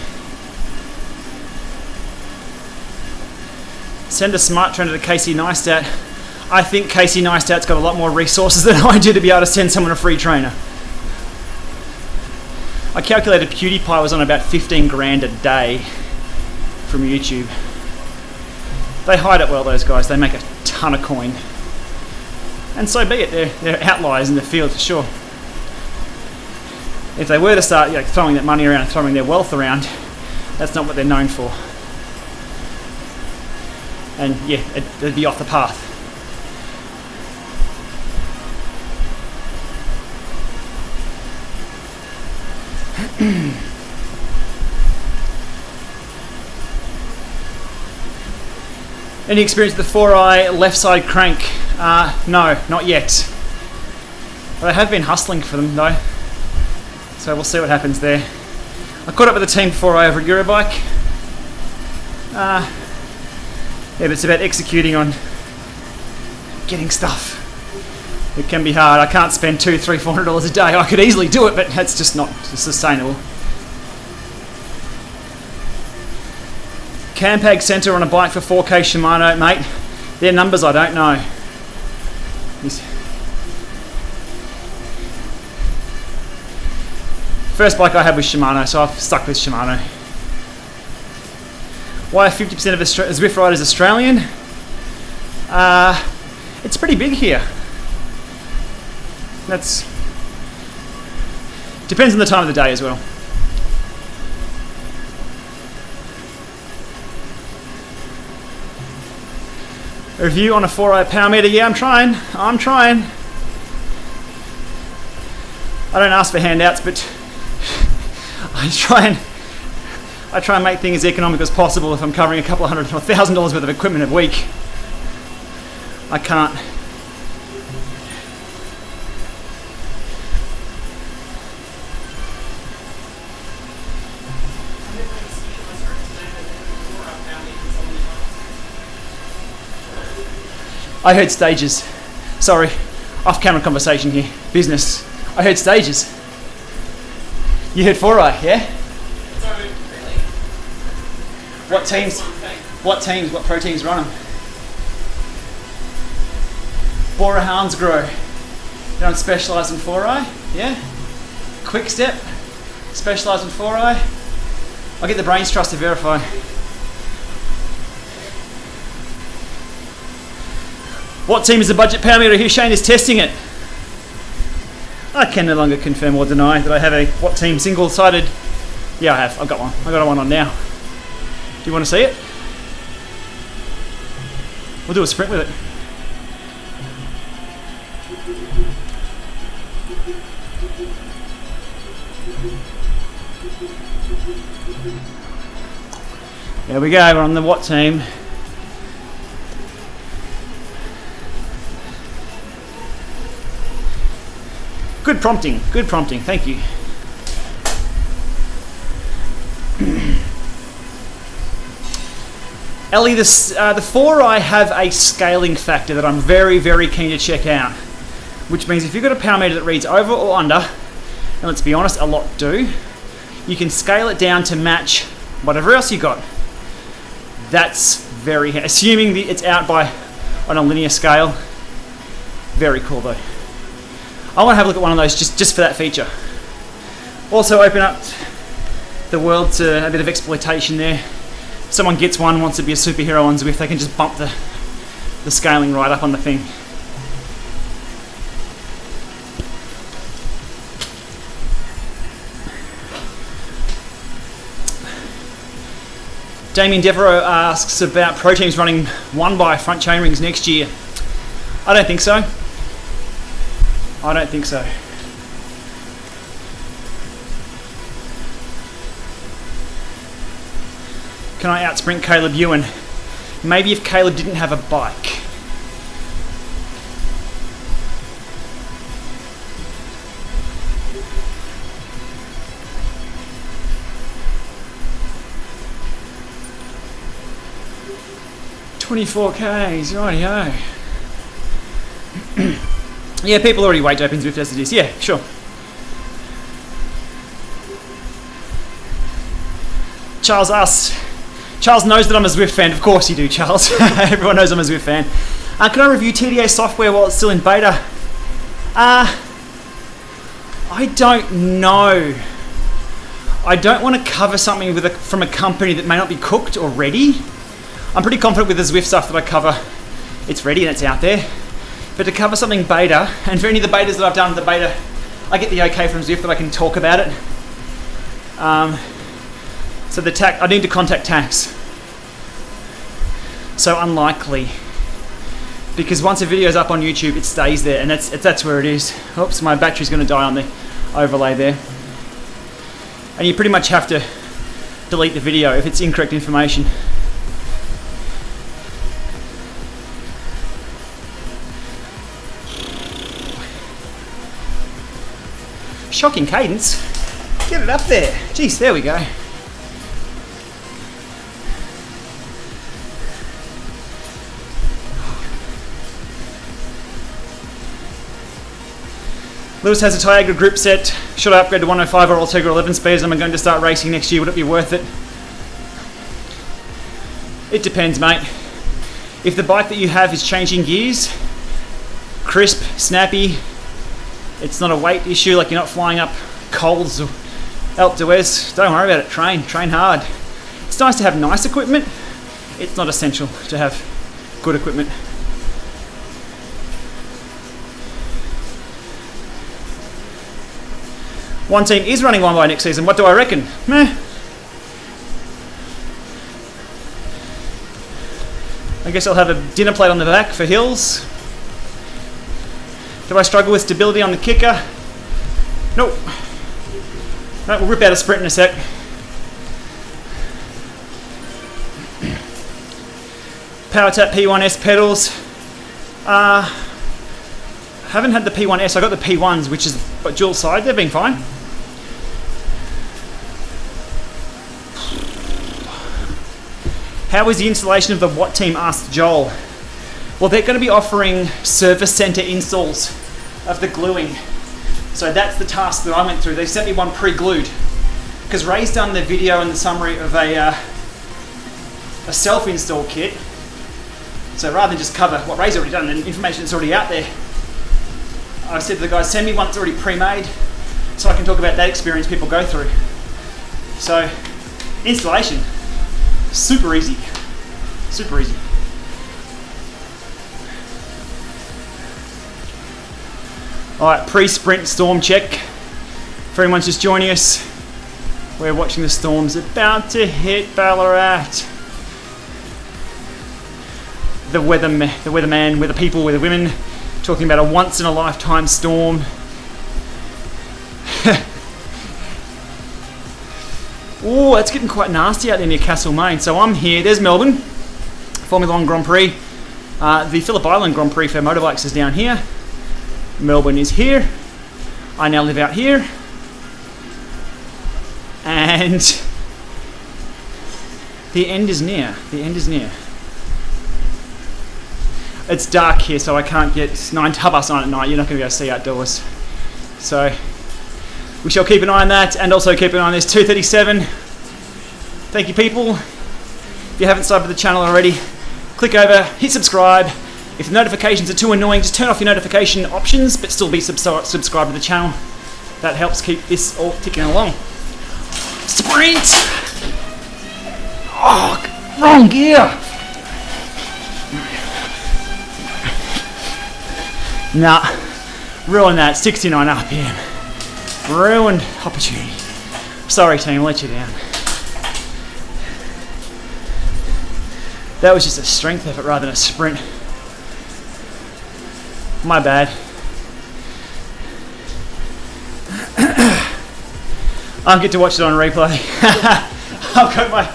Send a smart trainer to Casey Neistat. I think Casey Neistat's got a lot more resources than I do to be able to send someone a free trainer. I calculated PewDiePie was on about 15 grand a day from YouTube. They hide it well, those guys. They make a ton of coin. And so be it. They're outliers in the field for sure. If they were to start throwing that money around and throwing their wealth around, that's not what they're known for. And yeah, it'd be off the path. Any experience with the 4i left side crank? No, not yet. But I have been hustling for them though. So we'll see what happens there. I caught up with the team 4i over at Eurobike. Yeah, but it's about executing on getting stuff. It can be hard. I can't spend $200, $300, $400 a day. I could easily do it, but that's just not sustainable. Campag Centre on a bike for 4K Shimano, mate. Their numbers I don't know. First bike I had was Shimano, so I've stuck with Shimano. Why are 50% of Zwift riders Australian? It's pretty big here. That's depends on the time of the day as well. A review on a 4i power meter? Yeah, I'm trying. I don't ask for handouts, but I try and make things as economical as possible if I'm covering a couple of $100 or $1,000 worth of equipment a week. I can't. I heard stages. Sorry, off-camera conversation here. Business. I heard stages. You heard 4i, yeah? Sorry, really? What teams? What pro teams run them? Bora Houndsgrow. They don't specialise in 4i, yeah? Quick Step. Specialise in 4i. I'll get the Brains Trust to verify. What team is the budget power meter here? Shane is testing it. I can no longer confirm or deny that I have a what team single-sided. Yeah, I have. I've got one. I've got one on now. Do you want to see it? We'll do a sprint with it. There we go. We're on the what team. Good prompting, thank you. Ellie, the 4 I have a scaling factor that I'm very, very keen to check out. Which means if you've got a power meter that reads over or under, and let's be honest, a lot do, you can scale it down to match whatever else you got. That's very handy. Assuming it's out on a linear scale. Very cool though. I want to have a look at one of those just for that feature. Also open up the world to a bit of exploitation there. If someone gets one, wants to be a superhero on Zwift, they can just bump the scaling right up on the thing. Damien Devereaux asks about pro teams running 1x front chain rings next year. I don't think so. I don't think so. Can I outsprint Caleb Ewan? Maybe if Caleb didn't have a bike. $24Ks, rightio. Yeah, people already wait to open Zwift as it is. Yeah, sure. Charles knows that I'm a Zwift fan. Of course you do, Charles. Everyone knows I'm a Zwift fan. Can I review TDA software while it's still in beta? I don't know. I don't want to cover something from a company that may not be cooked or ready. I'm pretty confident with the Zwift stuff that I cover. It's ready and it's out there. But to cover something beta, and for any of the betas that I've done, the beta, I get the okay from Zwift that I can talk about it. So I need to contact tax. So unlikely. Because once a video's up on YouTube, it stays there, and that's where it is. Oops, my battery's going to die on the overlay there. And you pretty much have to delete the video if it's incorrect information. Shocking cadence. Get it up there. Jeez, there we go. Lewis has a Tiagra group set. Should I upgrade to 105 or Ultegra 11 speeds? I'm going to start racing next year. Would it be worth it? It depends, mate. If the bike that you have is changing gears, crisp, snappy, it's not a weight issue, like you're not flying up Coles or Alpe d'Huez, don't worry about it. Train hard. It's nice to have nice equipment. It's not essential to have good equipment. One team is running 1x next season. What do I reckon? Meh. I guess I'll have a dinner plate on the back for hills. Do I struggle with stability on the kicker? Nope. Right, we'll rip out a sprint in a sec. PowerTap P1S pedals. Haven't had the P1S. I got the P1s, which is dual side. They've been fine. How is the installation of the Watt team? Asked Joel. Well, they're going to be offering service center installs of the gluing. So that's the task that I went through. They sent me one pre-glued. Because Ray's done the video and the summary of a self-install kit. So rather than just cover what Ray's already done and information that's already out there, I said to the guys, send me one that's already pre-made so I can talk about that experience people go through. So, installation, super easy. Super easy. Alright, pre-sprint storm check. For anyone's just joining us, we're watching the storms about to hit Ballarat. The weatherman, weather people, weather women, talking about a once-in-a-lifetime storm. Oh, that's getting quite nasty out there near Castlemaine. So I'm here, there's Melbourne, Formula 1 Grand Prix. The Phillip Island Grand Prix for motorbikes is down here. Melbourne is here. I now live out here. And the end is near. The end is near. it's dark here, so I can't get 9:30 at night. You're not going to go see outdoors. So we shall keep an eye on that, and also keep an eye on this 237. Thank you, people. If you haven't subbed to the channel already, click over, hit subscribe. If the notifications are too annoying, just turn off your notification options, but still be subscribed to the channel. That helps keep this all ticking along. Sprint! Oh, wrong gear! Nah, ruined that, 69 RPM. Ruined opportunity. Sorry team, let you down. That was just a strength effort rather than a sprint. My bad. I'll get to watch it on replay. I've got my...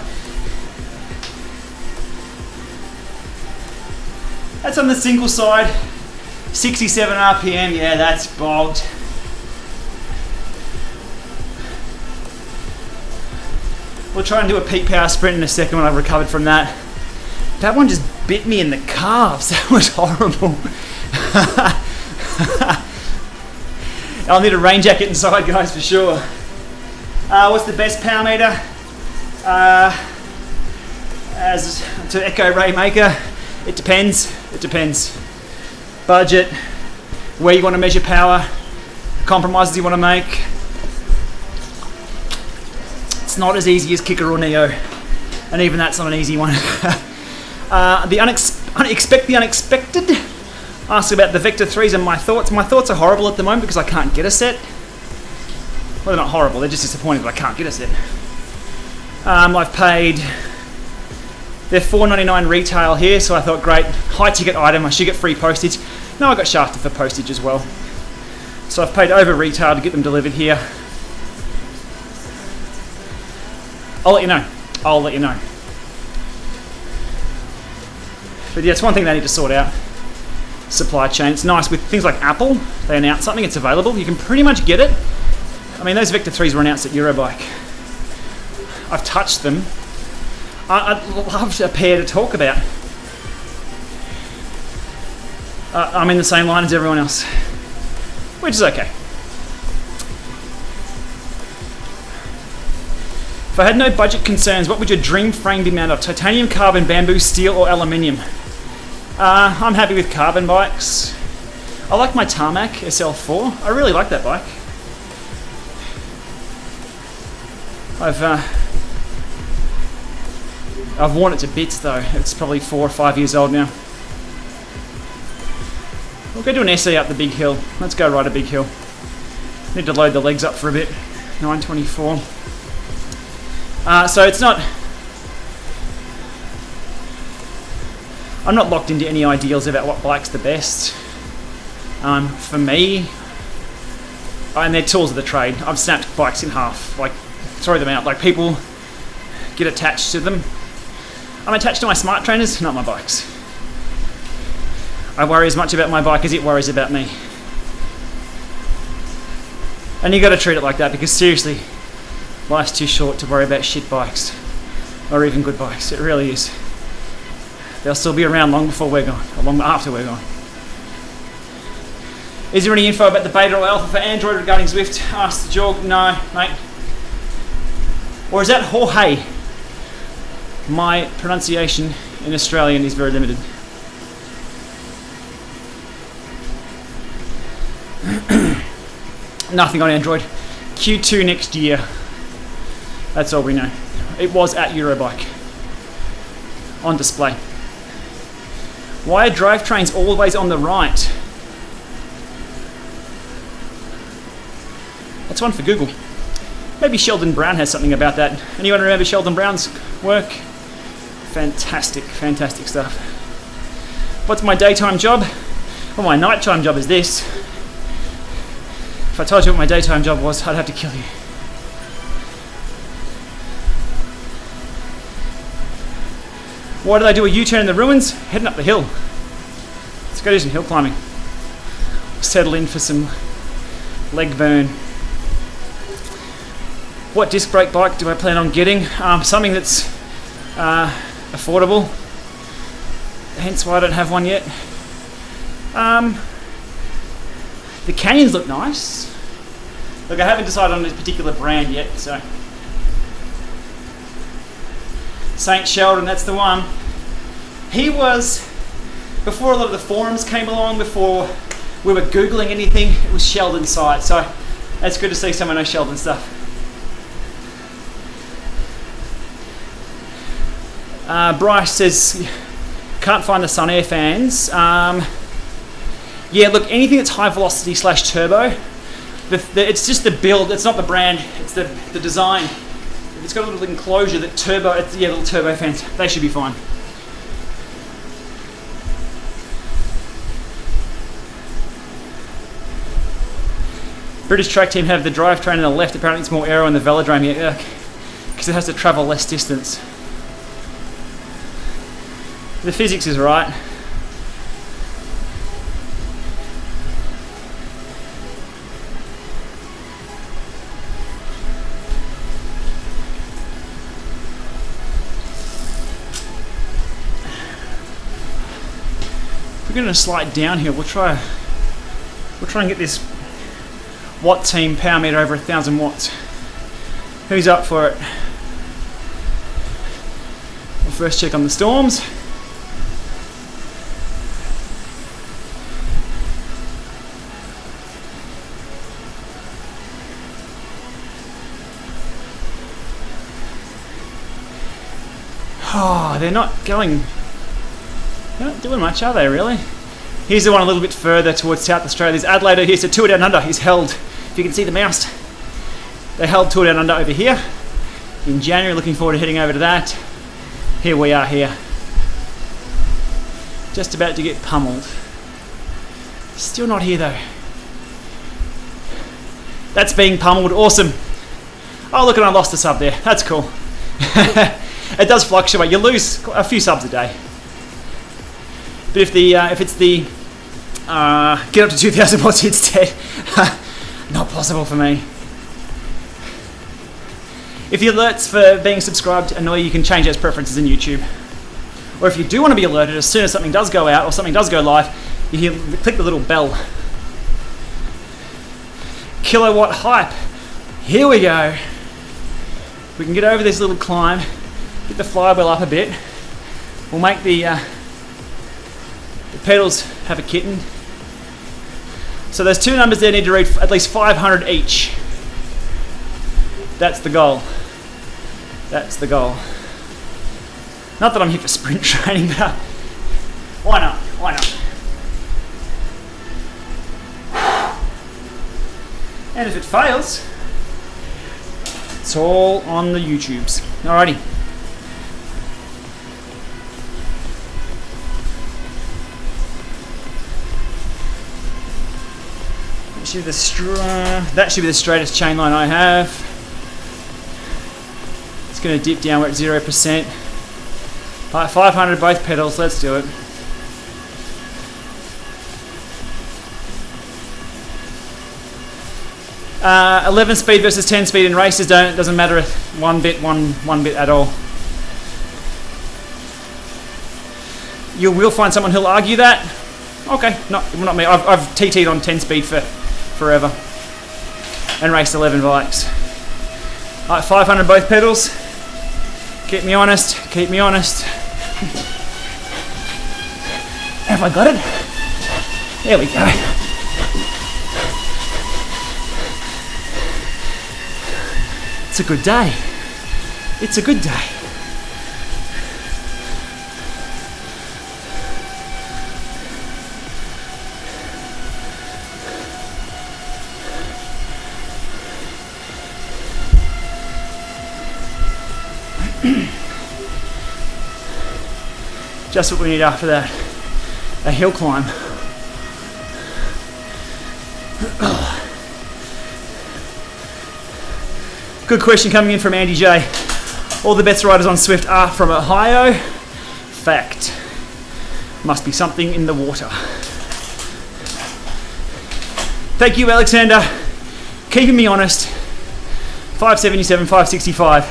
That's on the single side. 67 RPM, yeah, that's bogged. We'll try and do a peak power sprint in a second when I've recovered from that. That one just bit me in the calves. That was horrible. I'll need a rain jacket inside, guys, for sure. What's the best power meter? As to echo Raymaker, it depends. It depends. Budget, where you want to measure power, compromises you want to make. It's not as easy as Kicker or Neo, and even that's not an easy one. Expect the unexpected. Ask about the Vector 3s and my thoughts. My thoughts are horrible at the moment because I can't get a set. Well, they're not horrible, they're just disappointing that I can't get a set. I've paid... They're $4.99 retail here, so I thought, great, high ticket item, I should get free postage. No, I got shafted for postage as well. So I've paid over retail to get them delivered here. I'll let you know. I'll let you know. But yeah, it's one thing they need to sort out. Supply chain. It's nice with things like Apple. They announce something, it's available. You can pretty much get it. I mean, those Vector 3s were announced at Eurobike. I've touched them. I'd love a pair to talk about. I'm in the same line as everyone else, which is okay. If I had no budget concerns, what would your dream frame be made of? Titanium, carbon, bamboo, steel, or aluminium? I'm happy with carbon bikes. I like my Tarmac SL4. I really like that bike. I've worn it to bits though. It's probably 4 or 5 years old now. We'll go do an essay up the big hill. Let's go ride a big hill. Need to load the legs up for a bit. 924. So it's not... I'm not locked into any ideals about what bike's the best. For me, and they're tools of the trade. I've snapped bikes in half, like throw them out. Like people get attached to them. I'm attached to my smart trainers, not my bikes. I worry as much about my bike as it worries about me. And you got to treat it like that because seriously, life's too short to worry about shit bikes or even good bikes. It really is. They'll still be around long before we're gone, or long after we're gone. Is there any info about the beta or alpha for Android regarding Zwift? Asked the Jorg. No, mate. Or is that Jorge? My pronunciation in Australian is very limited. Nothing on Android. Q2 next year. That's all we know. It was at Eurobike. On display. Why are drivetrains always on the right? That's one for Google. Maybe Sheldon Brown has something about that. Anyone remember Sheldon Brown's work? Fantastic, fantastic stuff. What's my daytime job? Well, my nighttime job is this. If I told you what my daytime job was, I'd have to kill you. Why did I do a U-turn in the ruins? Heading up the hill. Let's go do some hill climbing. Settle in for some leg burn. What disc brake bike do I plan on getting? Something that's affordable. Hence why I don't have one yet. The canyons look nice. Look, I haven't decided on this particular brand yet, so. St. Sheldon, that's the one. He was, before a lot of the forums came along, before we were Googling anything, it was Sheldon's site, so it's good to see someone knows Sheldon stuff. Bryce says, can't find the Sun Air fans. Yeah, look, anything that's high velocity / turbo, it's just the build, it's not the brand, it's the design. If it's got a little enclosure that little turbo fans, they should be fine. British track team have the drivetrain on the left, apparently it's more aero in the velodrome, yeah, because it has to travel less distance. The physics is right. If we're going to slide down here, we'll try and get this watt team power meter over 1,000 watts. Who's up for it? We'll first check on the storms. Oh, they're not doing much, are they really? Here's the one a little bit further towards South Australia. There's Adelaide here, so Tour Down Under is held. If you can see the mouse. They held Tour Down Under over here in January. Looking forward to heading over to that. Here we are here. Just about to get pummeled. Still not here though. That's being pummeled, awesome. Oh look, and I lost a sub there, that's cool. It does fluctuate, you lose a few subs a day. But if it's the get up to 2,000 watts instead, not possible for me. If the alerts for being subscribed annoy you, you can change those preferences in YouTube. Or if you do want to be alerted as soon as something does go out or something does go live, you click the little bell. Kilowatt hype. Here we go. We can get over this little climb, get the flywheel up a bit. We'll make the pedals have a kitten. So those two numbers there need to read at least 500 each. That's the goal. That's the goal. Not that I'm here for sprint training, but why not? Why not? And if it fails, it's all on the YouTubes. Alrighty. That should be the straightest chain line I have. It's going to dip down, we're at 0%. 500 both pedals, let's do it. Uh, 11 speed versus 10 speed in races doesn't matter one bit at all. You will find someone who'll argue that. Okay, not me. I've TT'd on 10 speed for forever and raced 11 bikes. Alright, 500 both pedals. Keep me honest, keep me honest. Have I got it? There we go. It's a good day. It's a good day. Just what we need after that. A hill climb. Good question coming in from Andy J. All the best riders on Zwift are from Ohio. Fact. Must be something in the water. Thank you, Alexander. Keeping me honest. 577, 565.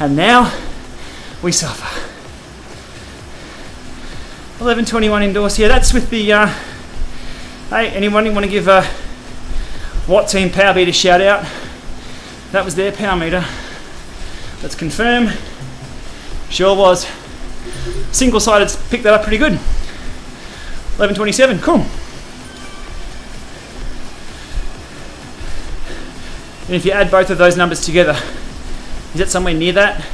And now we suffer. 11:21 indoors. Yeah, that's with the. Hey, anyone want to give Watt Team Power Beat a shout out? That was their power meter. Let's confirm. Sure was. Single-sided picked that up pretty good. 11:27. Cool. And if you add both of those numbers together, is that somewhere near that?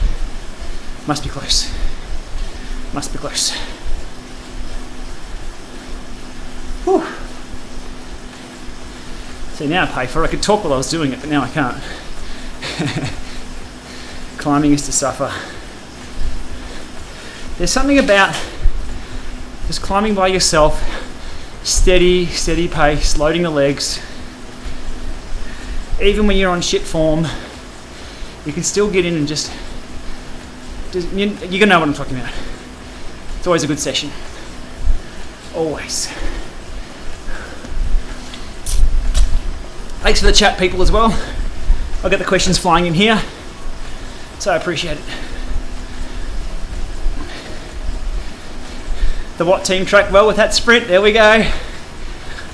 Must be close. Must be close. Whew. See, now I pay for it. I could talk while I was doing it, but now I can't. Climbing is to suffer. There's something about just climbing by yourself, steady pace, loading the legs. Even when you're on shit form, you can still get in and just you're gonna know what I'm talking about. It's always a good session. Always. Thanks for the chat, people, as well. I'll get the questions flying in here, so I appreciate it. The Watt team tracked well with that sprint. There we go.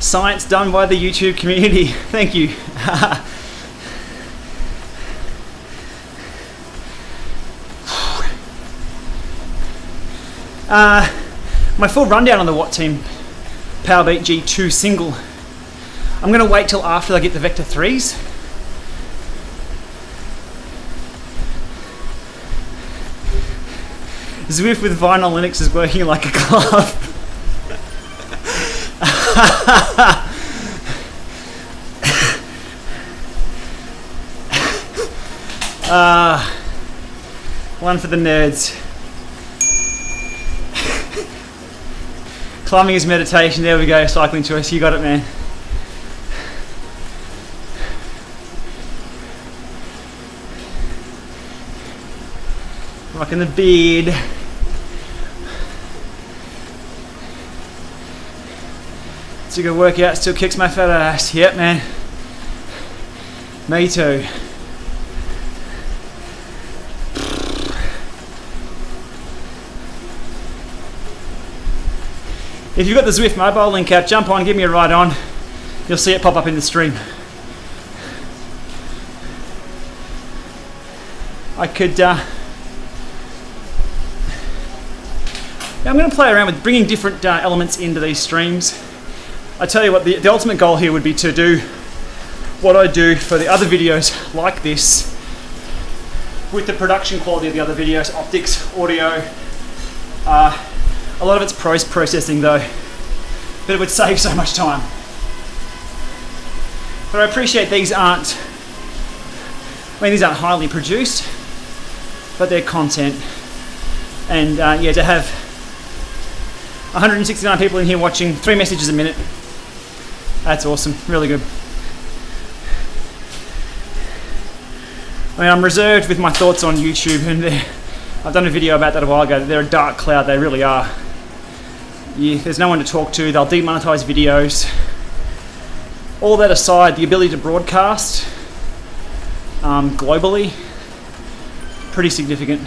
Science done by the YouTube community. Thank you. My full rundown on the Watt Team Powerbeat G2 single. I'm going to wait till after I get the Vector 3s. Zwift with vinyl Linux is working like a glove. One for the nerds. Climbing is meditation. There we go. Cycling choice. You got it, man. Rocking the beard. It's a good workout. Still kicks my fat ass. Yep, man. Me too. If you've got the Zwift mobile link out, jump on, give me a ride on. You'll see it pop up in the stream. I could, I'm going to play around with bringing different elements into these streams. I tell you what, the ultimate goal here would be to do what I do for the other videos like this, with the production quality of the other videos, optics, audio. A lot of it's processing though, but it would save so much time. But I appreciate these aren't highly produced, but they're content. And yeah, to have 169 people in here watching, 3 messages a minute, that's awesome, really good. I mean, I'm reserved with my thoughts on YouTube, and I've done a video about that a while ago. They're a dark cloud, they really are. Yeah, there's no one to talk to, they'll demonetize videos. All that aside, the ability to broadcast globally, pretty significant.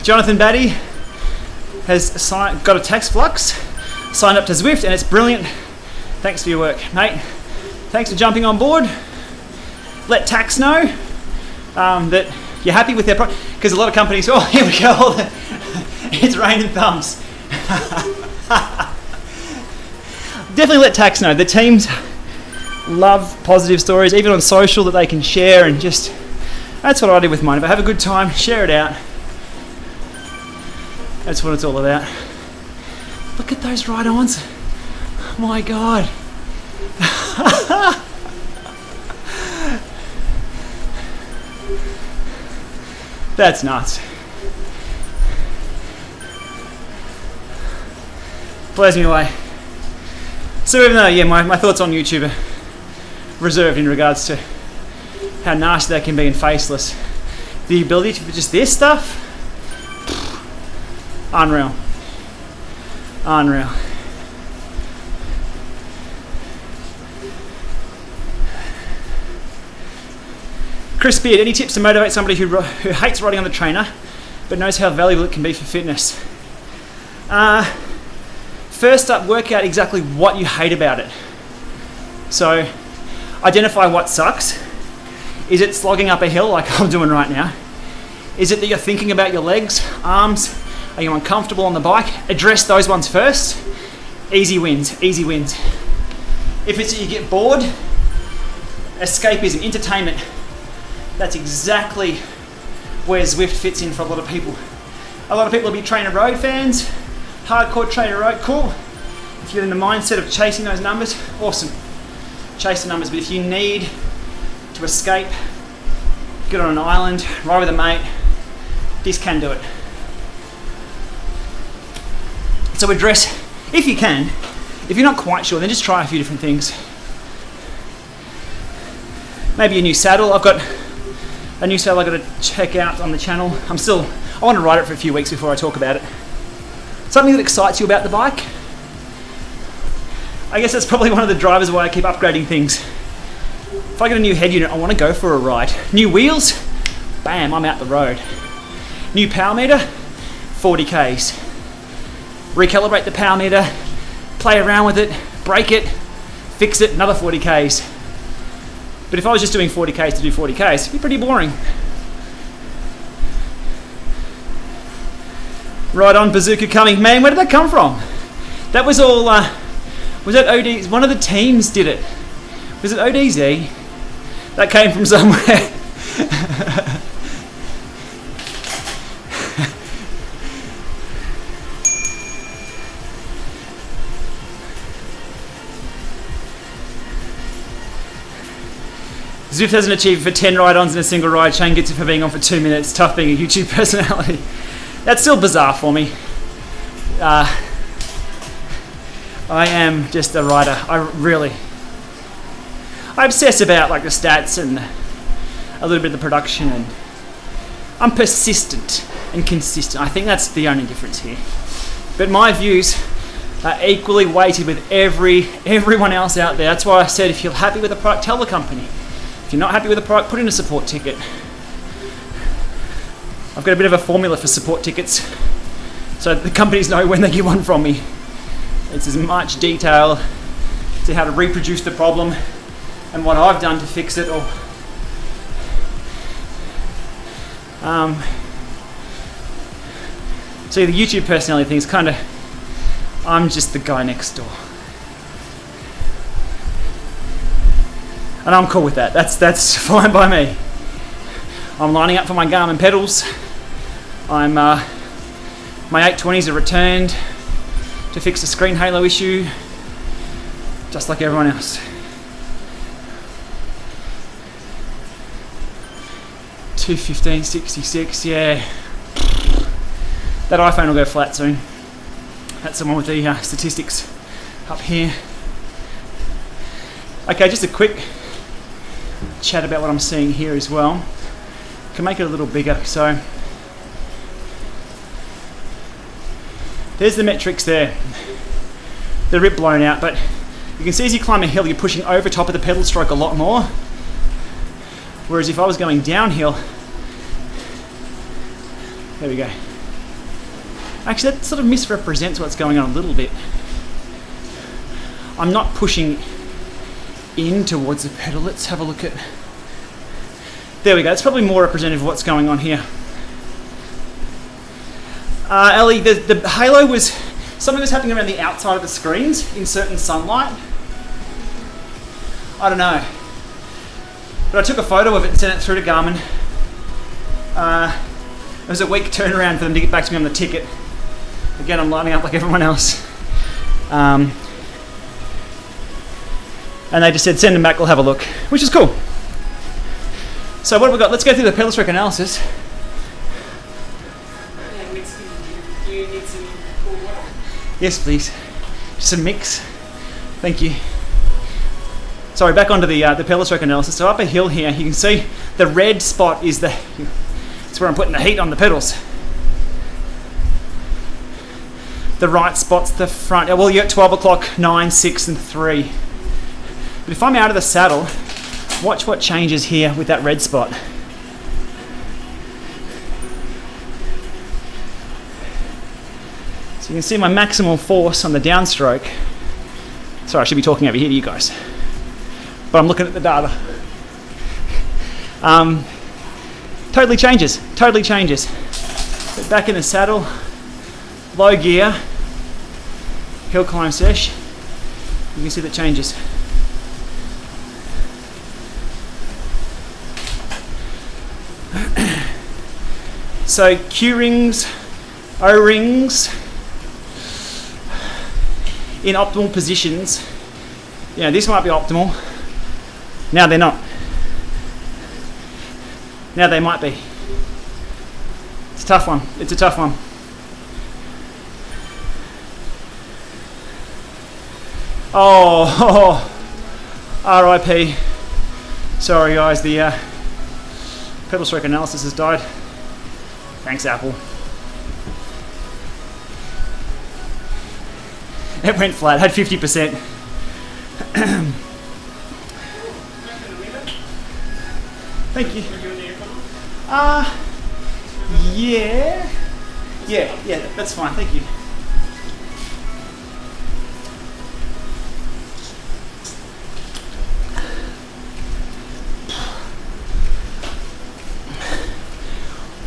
Jonathan Batty has got a tax flux, signed up to Zwift, and it's brilliant. Thanks for your work, mate. Thanks for jumping on board. Let tax know that you're happy with their product, because a lot of companies, oh, here we go, it's raining thumbs. Definitely let tax know. The teams love positive stories, even on social, that they can share, and just, that's what I do with mine. If I have a good time, share it out. That's what it's all about. Look at those ride-ons. My God. That's nuts. Blows me away. So even though, yeah, my thoughts on YouTube are reserved in regards to how nasty they can be and faceless, the ability to just this stuff, unreal. Unreal. Chris Beard, any tips to motivate somebody who hates riding on the trainer but knows how valuable it can be for fitness? First up, work out exactly what you hate about it. So identify what sucks. Is it slogging up a hill like I'm doing right now? Is it that you're thinking about your legs, arms? Are you uncomfortable on the bike? Address those ones first. Easy wins, easy wins. If it's that you get bored, escapism, entertainment, that's exactly where Zwift fits in for a lot of people. A lot of people will be trainer road fans, hardcore trainer road, cool. If you're in the mindset of chasing those numbers, awesome. Chase the numbers, but if you need to escape, get on an island, ride with a mate, this can do it. So address, if you can, if you're not quite sure, then just try a few different things. Maybe a new saddle. I've got a new saddle I've got to check out on the channel. I want to ride it for a few weeks before I talk about it. Something that excites you about the bike. I guess that's probably one of the drivers why I keep upgrading things. If I get a new head unit, I want to go for a ride. New wheels, bam, I'm out the road. New power meter, 40 Ks. Recalibrate the power meter, play around with it, break it, fix it, another 40 Ks. But if I was just doing 40 Ks to do 40 Ks, it'd be pretty boring. Right on, Bazooka coming. Man, where did that come from? That was all, was that OD? One of the teams did it. Was it ODZ? That came from somewhere. Zwift hasn't achieved for 10 ride-ons in a single ride. Shane gets it for being on for 2 minutes. Tough being a YouTube personality. That's still bizarre for me. I am just a rider. I obsess about like the stats and a little bit of the production, and I'm persistent and consistent. I think that's the only difference here. But my views are equally weighted with everyone else out there. That's why I said if you're happy with the product, tell the company. If you're not happy with the product, put in a support ticket. I've got a bit of a formula for support tickets, so the companies know when they get one from me. It's as much detail to how to reproduce the problem and what I've done to fix it. So the YouTube personality thing is kind of, I'm just the guy next door. And I'm cool with that. That's fine by me. I'm lining up for my Garmin pedals. My 820s are returned to fix the screen halo issue, just like everyone else. $215.66, yeah. That iPhone will go flat soon. That's the one with the statistics up here. Okay, just a quick chat about what I'm seeing here as well. Can make it a little bigger. So there's the metrics there. They're a bit blown out, but you can see as you climb a hill, you're pushing over top of the pedal stroke a lot more. Whereas if I was going downhill, there we go. Actually, that sort of misrepresents what's going on a little bit. I'm not pushing in towards the pedal. Let's have a look at, there we go. It's probably more representative of what's going on here. Ellie, the halo was, something was happening around the outside of the screens in certain sunlight. I don't know. But I took a photo of it and sent it through to Garmin. It was a week turnaround for them to get back to me on the ticket. Again, I'm lining up like everyone else. And they just said, send them back, we'll have a look, which is cool. So what have we got? Let's go through the pedal stroke analysis. Do you need some cool water? Yes, please. Just a mix. Thank you. Sorry, back onto the pedal stroke analysis. So up a hill here, you can see the red spot is it's where I'm putting the heat on the pedals. The right spot's the front. Well, you're at 12 o'clock, 9, 6, and 3. But if I'm out of the saddle, watch what changes here with that red spot. you can see my maximal force on the downstroke. Sorry, I should be talking over here to you guys, but I'm looking at the data. Totally changes. But back in the saddle, low gear, hill climb sesh. You can see that changes. So Q-rings, O-rings in optimal positions. You know, this might be optimal. Now they're not. Now they might be. It's a tough one. It's a tough one. Oh, RIP. Sorry guys, the pedal stroke analysis has died. Thanks, Apple. It went flat, had 50%. Thank you. Yeah, that's fine, thank you.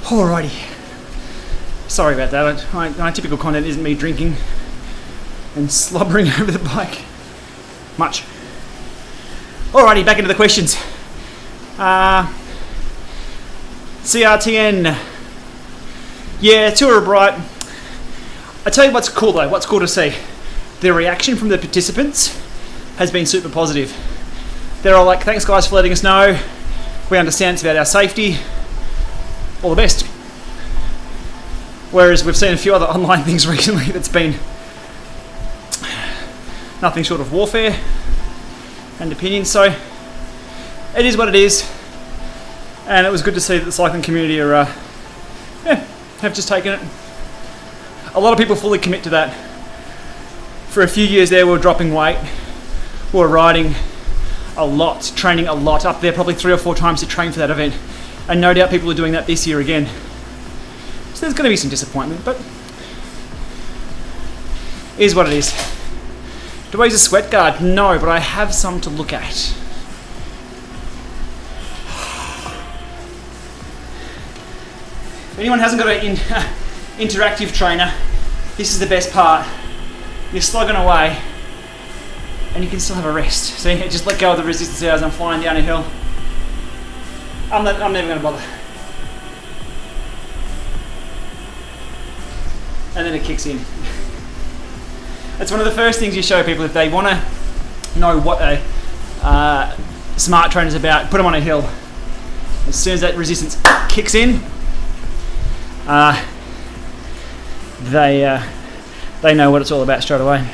Alrighty. Sorry about that. My typical content isn't me drinking and slobbering over the bike. Much. Alrighty, back into the questions. CRTN. Yeah, Tour of Bright. I tell you what's cool though, what's cool to see. The reaction from the participants has been super positive. They're all like, thanks guys for letting us know. We understand it's about our safety. All the best. Whereas we've seen a few other online things recently that's been nothing short of warfare and opinions. So it is what it is. And it was good to see that the cycling community are, have just taken it. A lot of people fully commit to that. For a few years there, we were dropping weight. We were riding a lot, training a lot, up there probably 3 or 4 times to train for that event. And no doubt people are doing that this year again. So there's going to be some disappointment, but it is what it is. Do I use a sweat guard? No, but I have some to look at. If anyone hasn't got an interactive trainer, this is the best part. You're slogging away and you can still have a rest. See, just let go of the resistance as I'm flying down a hill. I'm never going to bother. And then it kicks in. It's one of the first things you show people if they want to know what a smart trainer is about. Put them on a hill. As soon as that resistance kicks in, they know what it's all about straight away.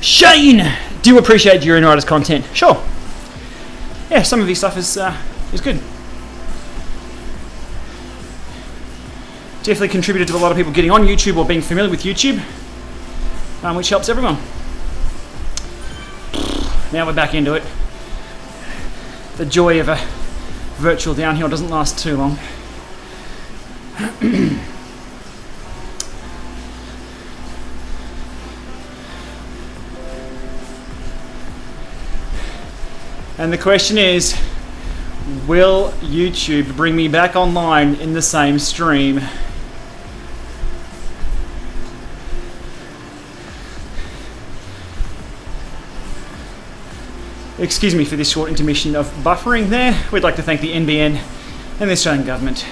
Shane, do you appreciate During Riders content? Sure. Yeah, some of his stuff is good. Definitely contributed to a lot of people getting on YouTube or being familiar with YouTube, which helps everyone. Now we're back into it. The joy of a virtual downhill doesn't last too long. And the question is, will YouTube bring me back online in the same stream? Excuse me for this short intermission of buffering there. We'd like to thank the NBN and the Australian government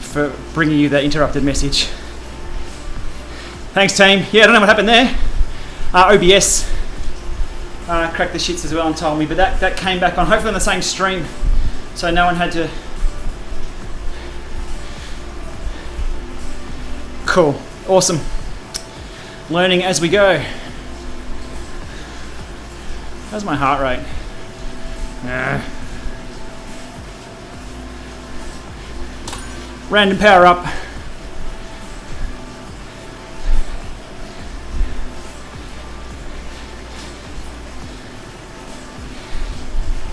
for bringing you that interrupted message. Thanks team. Yeah, I don't know what happened there. OBS cracked the shits as well and told me, but that came back on, hopefully on the same stream, so no one had to. Cool, awesome. Learning as we go. How's my heart rate? Random power up.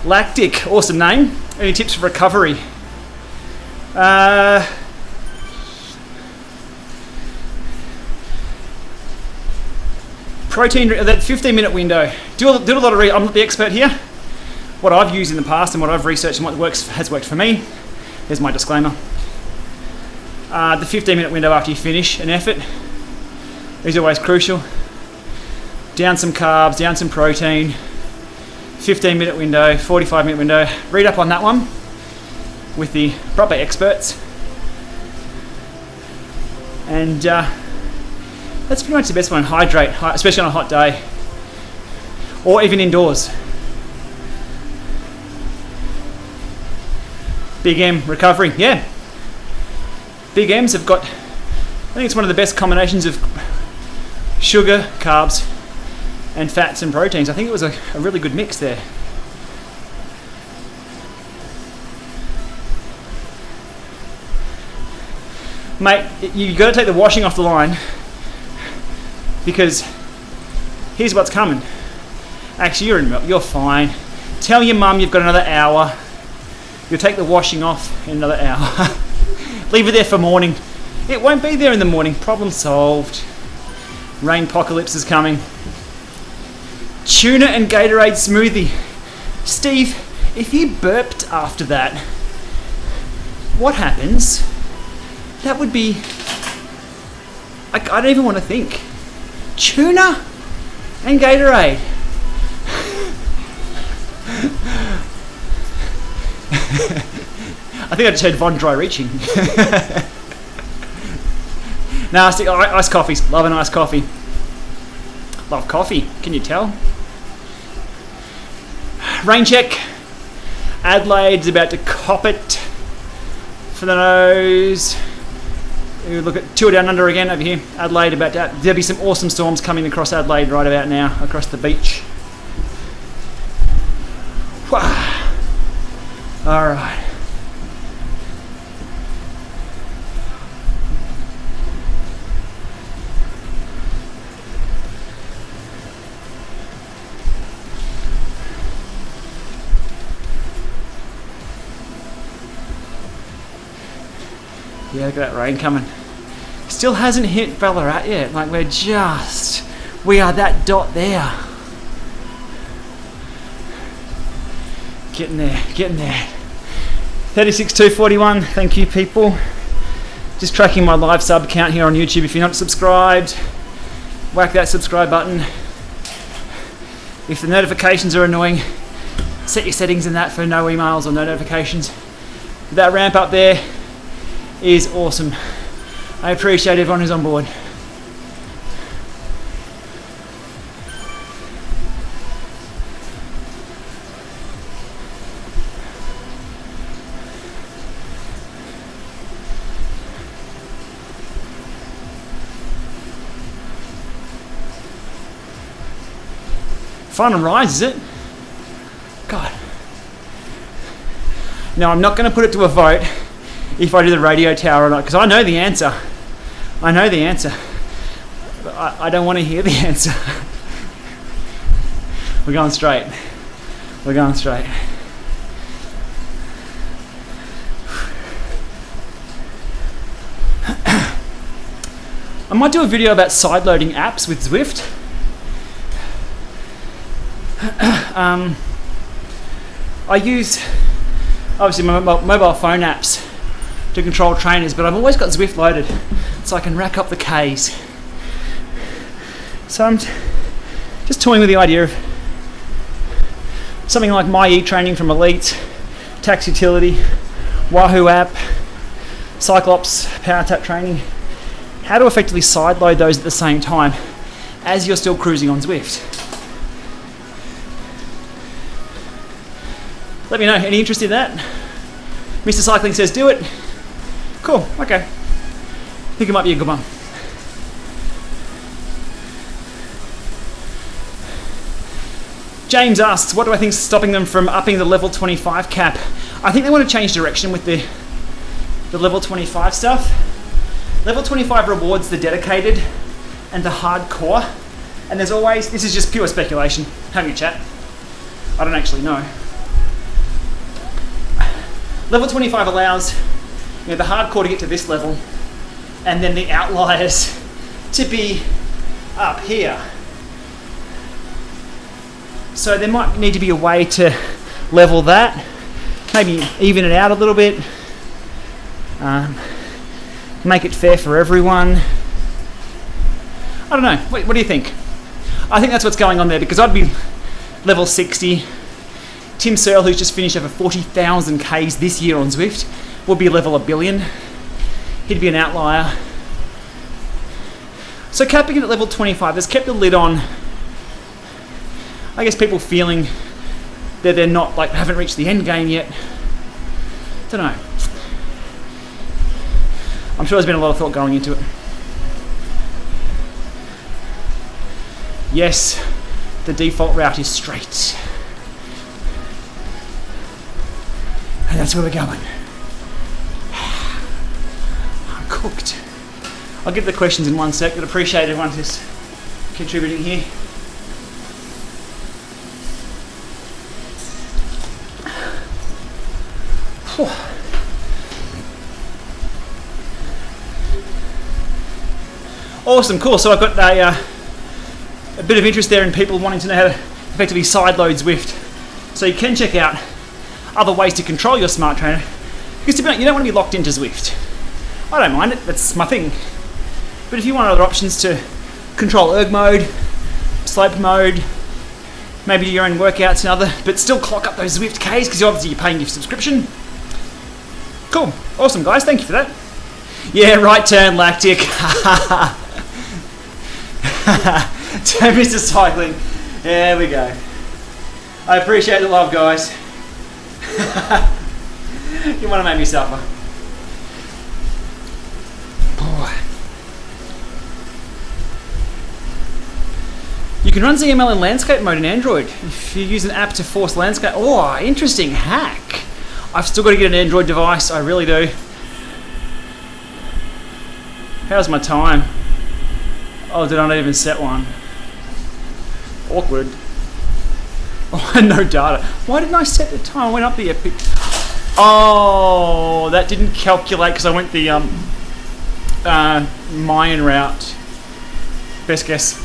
Lactic, awesome name. Any tips for recovery? Protein, that 15-minute window. Do a lot of I'm not the expert here. What I've used in the past and what I've researched and what has worked for me. There's my disclaimer. The 15-minute window after you finish an effort is always crucial. Down some carbs, down some protein. 15-minute window, 45-minute window. Read up on that one with the proper experts. And that's pretty much the best one. Hydrate, especially on a hot day. Or even indoors. Big M recovery, yeah. Big M's have got, I think it's one of the best combinations of sugar, carbs, and fats and proteins. I think it was a really good mix there. Mate, you got to take the washing off the line, because here's what's coming. Actually, you're fine. Tell your mum you've got another hour. You'll take the washing off in another hour. Leave it there for morning. It won't be there in the morning. Problem solved. Rainpocalypse is coming. Tuna and Gatorade smoothie. Steve, if you burped after that, what happens? That would be... I don't even want to think. Tuna and Gatorade. I think I just heard Von Dry reaching. Nah, iced coffees. Love an iced coffee. Love coffee. Can you tell? Rain check. Adelaide's about to cop it for the nose. We look at Tour Down Under again over here. Adelaide about to... There'll be some awesome storms coming across Adelaide right about now, across the beach. Wow. All right. Yeah, look at that rain coming. Still hasn't hit Ballarat yet. Like we are that dot there. Getting there, getting there. 36,241, thank you people. Just tracking my live sub count here on YouTube. If you're not subscribed, whack that subscribe button. If the notifications are annoying, set your settings in that for no emails or no notifications. That ramp up there is awesome. I appreciate everyone who's on board. Fun and rise, is it? God. No, I'm not going to put it to a vote if I do the radio tower or not, because I know the answer. I know the answer. But I don't want to hear the answer. We're going straight. We're going straight. I might do a video about sideloading apps with Zwift. I use obviously my mobile phone apps to control trainers, but I've always got Zwift loaded so I can rack up the Ks. So I'm just toying with the idea of something like My E-Training from Elite, Tax Utility, Wahoo app, Cyclops, Power Tap Training, how to effectively sideload those at the same time as you're still cruising on Zwift. Let me know, any interest in that? Mr. Cycling says do it. Cool, okay. I think it might be a good one. James asks, what do I think is stopping them from upping the level 25 cap? I think they want to change direction with the level 25 stuff. Level 25 rewards the dedicated and the hardcore. And there's always, this is just pure speculation, having a chat. I don't actually know. Level 25 allows the hardcore to get to this level and then the outliers to be up here. So there might need to be a way to level that, maybe even it out a little bit, make it fair for everyone. I don't know, what do you think? I think that's what's going on there, because I'd be level 60. Tim Searle, who's just finished over 40,000 Ks this year on Zwift, will be level 1 billion. He'd be an outlier. So capping it at level 25 has kept the lid on, I guess, people feeling that they're not, like, haven't reached the end game yet. Don't know. I'm sure there's been a lot of thought going into it. Yes, the default route is straight. And that's where we're going. I'm cooked. I'll get to the questions in one sec, but appreciate everyone who's contributing here. Whew. Awesome, cool. So I've got a bit of interest there in people wanting to know how to effectively sideload Zwift. So you can check out other ways to control your smart trainer, because to be honest, you don't want to be locked into Zwift. I don't mind it, that's my thing. But if you want other options to control erg mode, slope mode, maybe do your own workouts and other, but still clock up those Zwift Ks, because obviously you're paying your subscription. Cool, awesome guys, thank you for that. Yeah, right turn, lactic. Don't miss the cycling. There we go. I appreciate the love, guys. You want to make me suffer. Boy. You can run ZML in landscape mode in Android if you use an app to force landscape. Oh, interesting hack. I've still got to get an Android device, I really do. How's my time? Oh, did I not even set one? Awkward. Oh, no data. Why didn't I set the time? I went up the epic. Oh, that didn't calculate because I went the Mayan route. Best guess.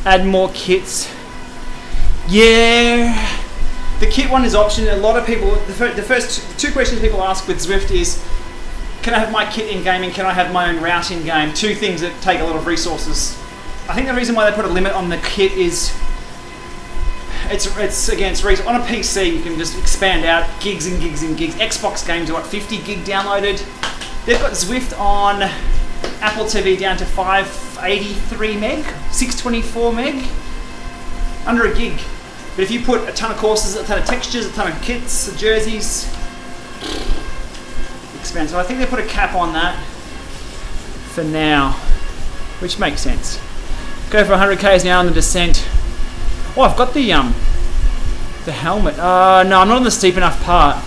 Add more kits. Yeah. The kit one is optional. A lot of people, the first two questions people ask with Zwift is, can I have my kit in game and can I have my own route in game? Two things that take a lot of resources. I think the reason why they put a limit on the kit is it's against reason. On a PC, you can just expand out gigs and gigs and gigs. Xbox games are what, 50 gig downloaded. They've got Zwift on Apple TV down to 583 meg, 624 meg, under a gig. But if you put a ton of courses, a ton of textures, a ton of kits, jerseys, expand. So I think they put a cap on that for now, which makes sense. Go for 100 Ks now on the descent. Oh, I've got the helmet. No, I'm not on the steep enough part.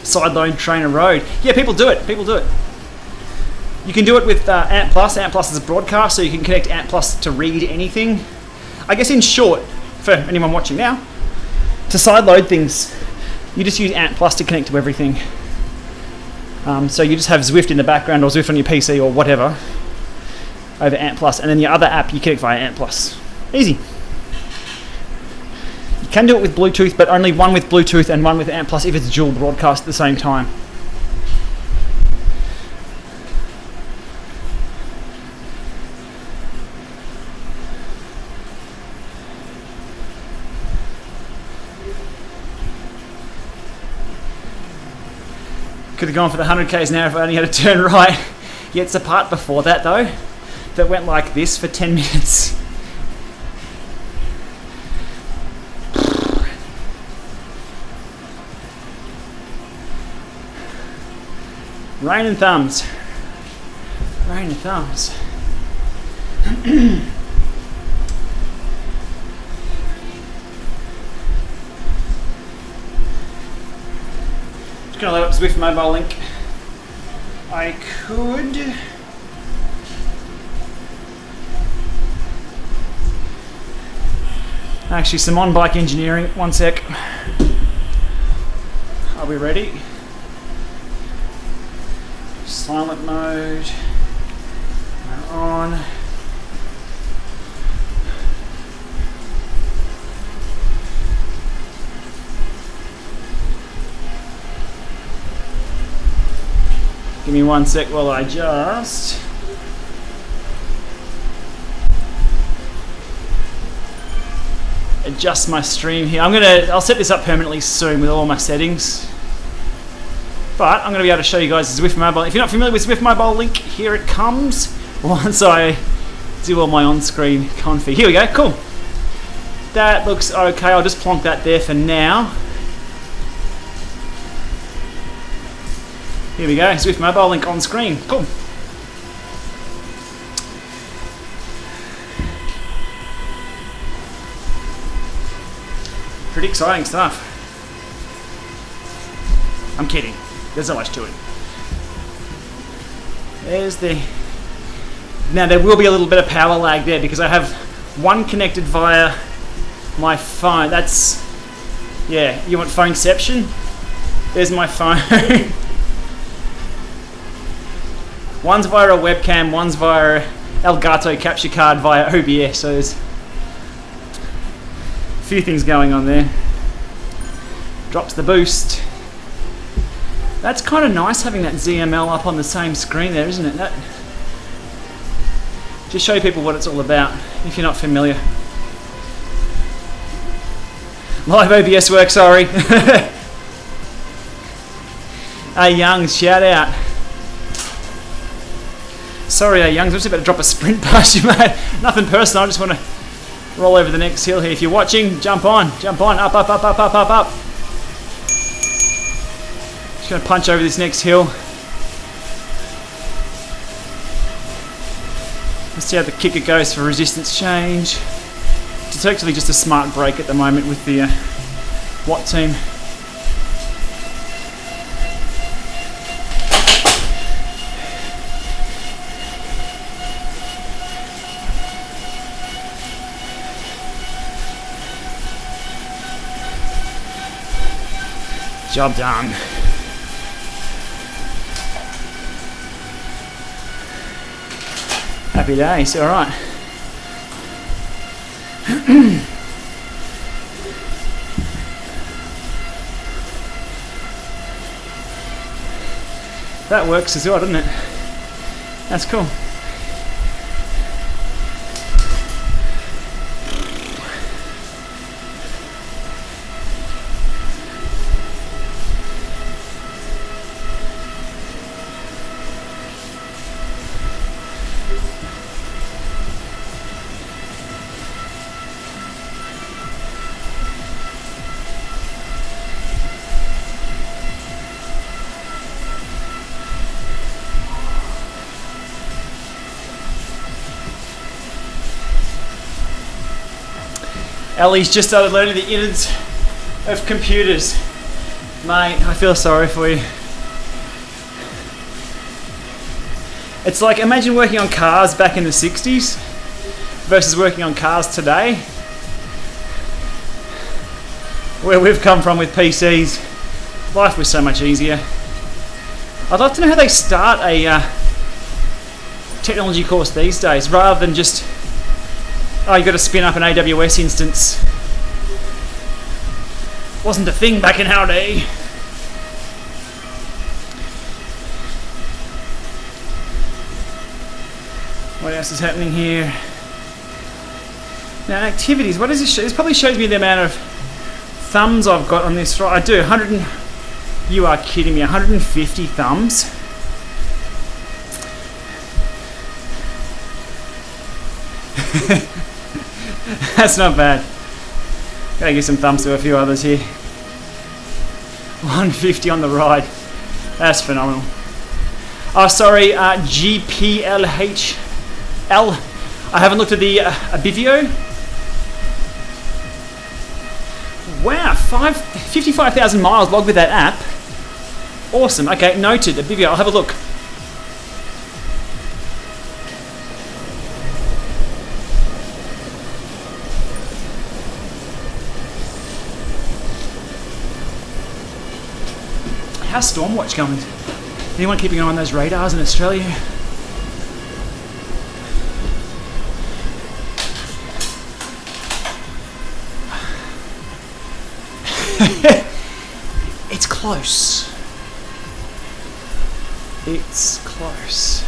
Sideload trainer road. Yeah, people do it. People do it. You can do it with Ant Plus. Ant Plus is a broadcast, so you can connect Ant Plus to read anything. I guess in short, for anyone watching now, to sideload things, you just use Ant Plus to connect to everything. So you just have Zwift in the background or Zwift on your PC or whatever over Ant Plus, and then your other app you connect via Ant Plus. Easy. You can do it with Bluetooth, but only one with Bluetooth and one with Ant Plus if it's dual broadcast at the same time. Could have gone for the 100 Ks now if I only had to turn right. Yeah, it's the part before that though that went like this for 10 minutes. Rain and thumbs. Rain and thumbs. Gonna load up Zwift mobile link. I could actually some on bike engineering. One sec. Are we ready? Silent mode. On. Give me 1 sec while I just adjust my stream here. I'll set this up permanently soon with all my settings. But I'm going to be able to show you guys the Zwift mobile. If you're not familiar with Zwift mobile link, here it comes. Once I do all my on-screen config. Here we go, cool. That looks okay. I'll just plonk that there for now. Here we go, Zwift mobile link on screen. Cool. Pretty exciting stuff. I'm kidding. There's not much to it. There's the... Now there will be a little bit of power lag there because I have one connected via my phone. That's... Yeah, you want phoneception? There's my phone. One's via a webcam, one's via Elgato capture card via OBS, so there's a few things going on there. Drops the boost. That's kind of nice having that ZML up on the same screen there, isn't it? That just show people what it's all about, if you're not familiar. Live OBS work, sorry. Hey Youngs, shout out. Sorry, Youngs, I'm just about to drop a sprint past you, mate. Nothing personal, I just want to roll over the next hill here. If you're watching, jump on, up, up, up, up, up, up, up. Just going to punch over this next hill. Let's see how the kicker goes for resistance change. It's actually just a smart brake at the moment with the Watt team. Job done. Happy days, all right. That works as well, doesn't it? That's cool. Ellie's just started learning the innards of computers. Mate, I feel sorry for you. It's like, imagine working on cars back in the 60s versus working on cars today. Where we've come from with PCs, life was so much easier. I'd love to know how they start a technology course these days, rather than just, oh, you've got to spin up an AWS instance. Wasn't a thing back in our day. What else is happening here? Now, activities. What does this show? This probably shows me the amount of thumbs I've got on this. I do 100 and... You are kidding me. 150 thumbs. That's not bad. Gotta give some thumbs to a few others here. 150 on the ride. That's phenomenal. Oh, sorry, GPLHL. I haven't looked at the Abivio. Wow, 55,000 miles logged with that app. Awesome. Okay, noted. Abivio, I'll have a look. How's Stormwatch going? Anyone keeping an eye on those radars in Australia? It's close. It's close.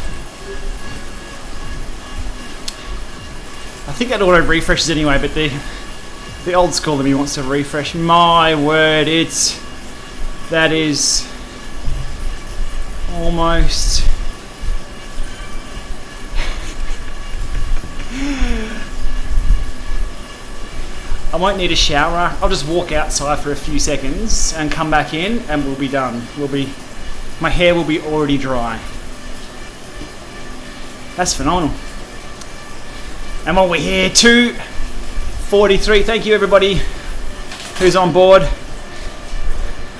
I think that auto refreshes anyway, but the old school of me wants to refresh. My word, that is almost. I won't need a shower. I'll just walk outside for a few seconds and come back in, and we'll be done. My hair will be already dry. That's phenomenal. And while we're here, 2:43. Thank you everybody who's on board.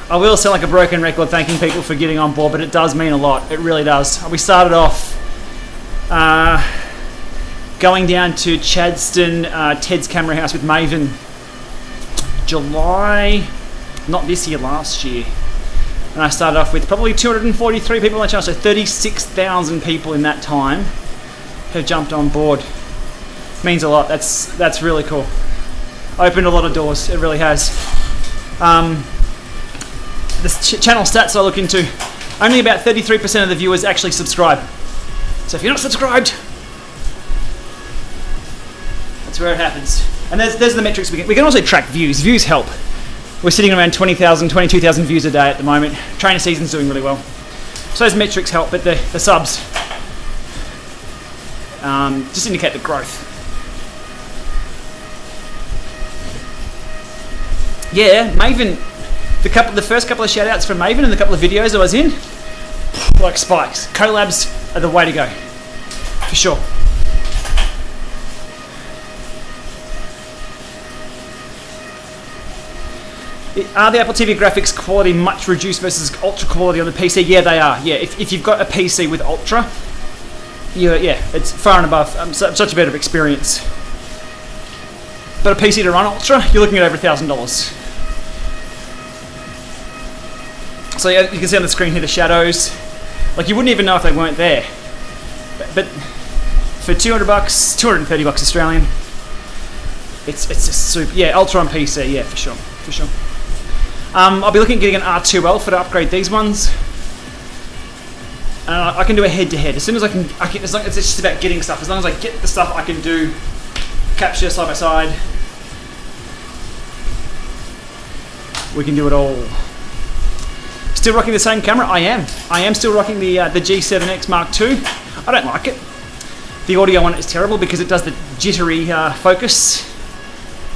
I will sound like a broken record thanking people for getting on board, but it does mean a lot. It really does. We started off going down to Chadstone, Ted's camera house with Maven, July, not this year, last year. And I started off with probably 243 people on the channel, so 36,000 people in that time have jumped on board. Means a lot. That's really cool. Opened a lot of doors. It really has. The channel stats I look into, only about 33% of the viewers actually subscribe. So if you're not subscribed, that's where it happens. And there's the metrics we can also track views. Views help. We're sitting around 20,000, 22,000 views a day at the moment. Trainer season's doing really well. So those metrics help, but the subs just indicate the growth. Yeah, Maven, the first couple of shout outs from Maven and the couple of videos I was in, like spikes. Collabs are the way to go, for sure. Are the Apple TV graphics quality much reduced versus ultra quality on the PC? Yeah, they are. Yeah, if you've got a PC with ultra, yeah, it's far and above. Such a better experience. But a PC to run ultra, you're looking at over $1,000. So yeah, you can see on the screen here the shadows. Like you wouldn't even know if they weren't there. But for $200, $230 Australian, it's just super. Yeah, ultra on PC. Yeah, for sure. I'll be looking at getting an R2L to upgrade these ones. I can do a head-to-head as soon as I can. As long as it's just about getting stuff. As long as I get the stuff, I can do capture side by side. We can do it all. Still rocking the same camera? I am still rocking the G7X Mark II. I don't like it. The audio on it is terrible because it does the jittery focus.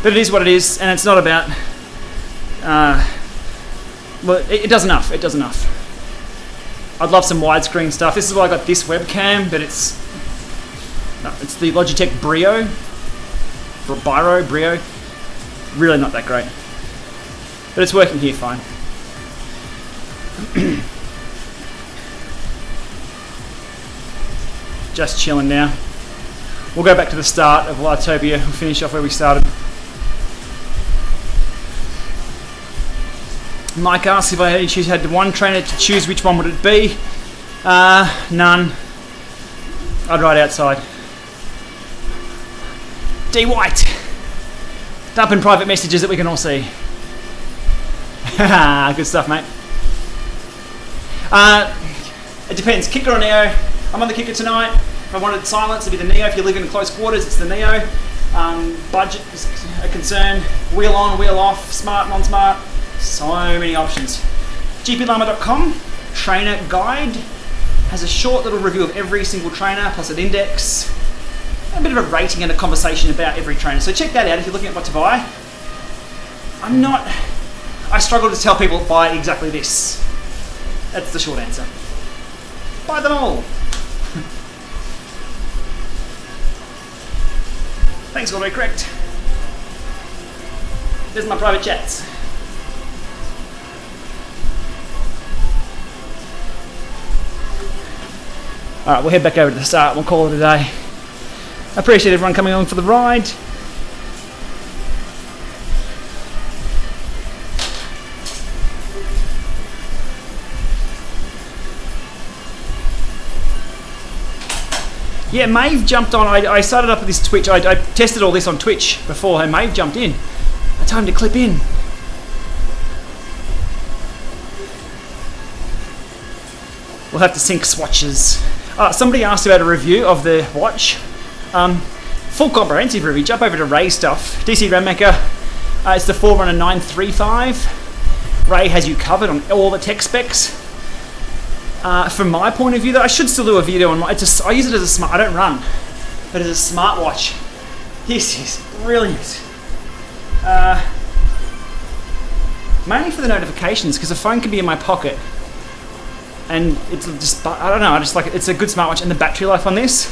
But it is what it is, and it's not about. Well, it does enough. It does enough. I'd love some widescreen stuff. This is why I got this webcam, but it's the Logitech Brio. Really not that great. But it's working here fine. Just chilling now. We'll go back to the start of Lightopia and finish off where we started. Mike asks if I had one trainer to choose, which one would it be? None. I'd ride outside. D White. Dumping private messages that we can all see. Good stuff, mate. It depends. Kicker or Neo? I'm on the Kicker tonight. If I wanted silence, it'd be the Neo. If you live in close quarters, it's the Neo. Budget is a concern. Wheel on, wheel off, smart, non-smart. So many options. GPLama.com trainer guide has a short little review of every single trainer plus an index, a bit of a rating and a conversation about every trainer. So check that out if you're looking at what to buy. I struggle to tell people buy exactly this. That's the short answer. Buy them all. Thanks, autocorrect. There's my private chats. Alright, we'll head back over to the start. We'll call it a day. I appreciate everyone coming along for the ride. Yeah, Maeve jumped on. I started up with this Twitch. I tested all this on Twitch before, and Maeve jumped in. I told him to clip in. We'll have to sync swatches. Somebody asked about a review of the watch. Full comprehensive review. Jump over to Ray's stuff. DC Rainmaker. It's the Forerunner 935. Ray has you covered on all the tech specs. From my point of view, though, I should still do a video on. I use it as a smart. I don't run, but as a smartwatch. This is brilliant. Mainly for the notifications, because the phone can be in my pocket. And it's just, I don't know, I just like it. It's a good smartwatch. And the battery life on this,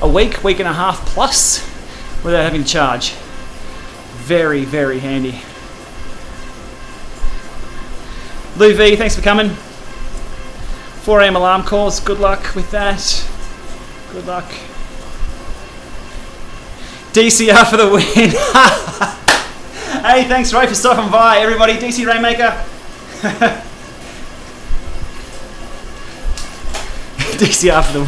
a week and a half plus without having to charge. Very, very handy. Lou V, thanks for coming. 4 AM alarm calls, good luck with that. Good luck. DCR for the win. Hey, thanks Ray for stopping by. Everybody, DC Rainmaker. DCR for the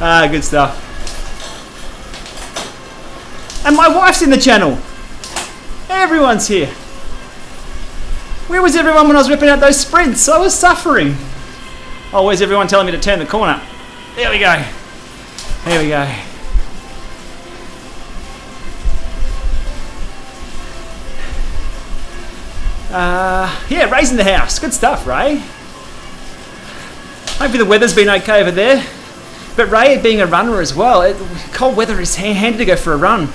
win. Good stuff. And my wife's in the channel. Everyone's here. Where was everyone when I was ripping out those sprints? I was suffering. Oh, where's everyone telling me to turn the corner? There we go. There we go. Yeah, Ray's in the house. Good stuff, Ray. Hopefully the weather's been okay over there. But Ray, being a runner as well, cold weather is handy to go for a run.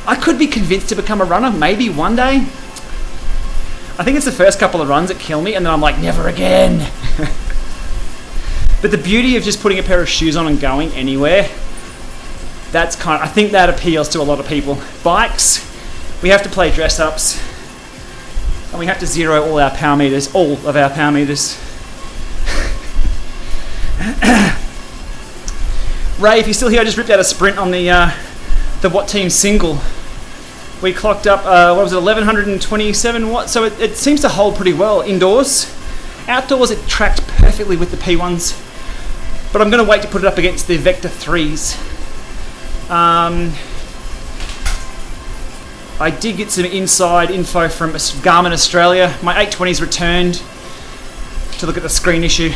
I could be convinced to become a runner, maybe one day. I think it's the first couple of runs that kill me, and then I'm like, never again. But the beauty of just putting a pair of shoes on and going anywhere, that's I think that appeals to a lot of people. Bikes, we have to play dress-ups, and we have to zero all of our power meters. Ray, if you're still here, I just ripped out a sprint on the Watt Team single. We clocked up, 1127 watts, so it seems to hold pretty well indoors. Outdoors it tracked perfectly with the P1s, but I'm going to wait to put it up against the Vector 3s. I did get some inside info from Garmin Australia. My 820's returned to look at the screen issue.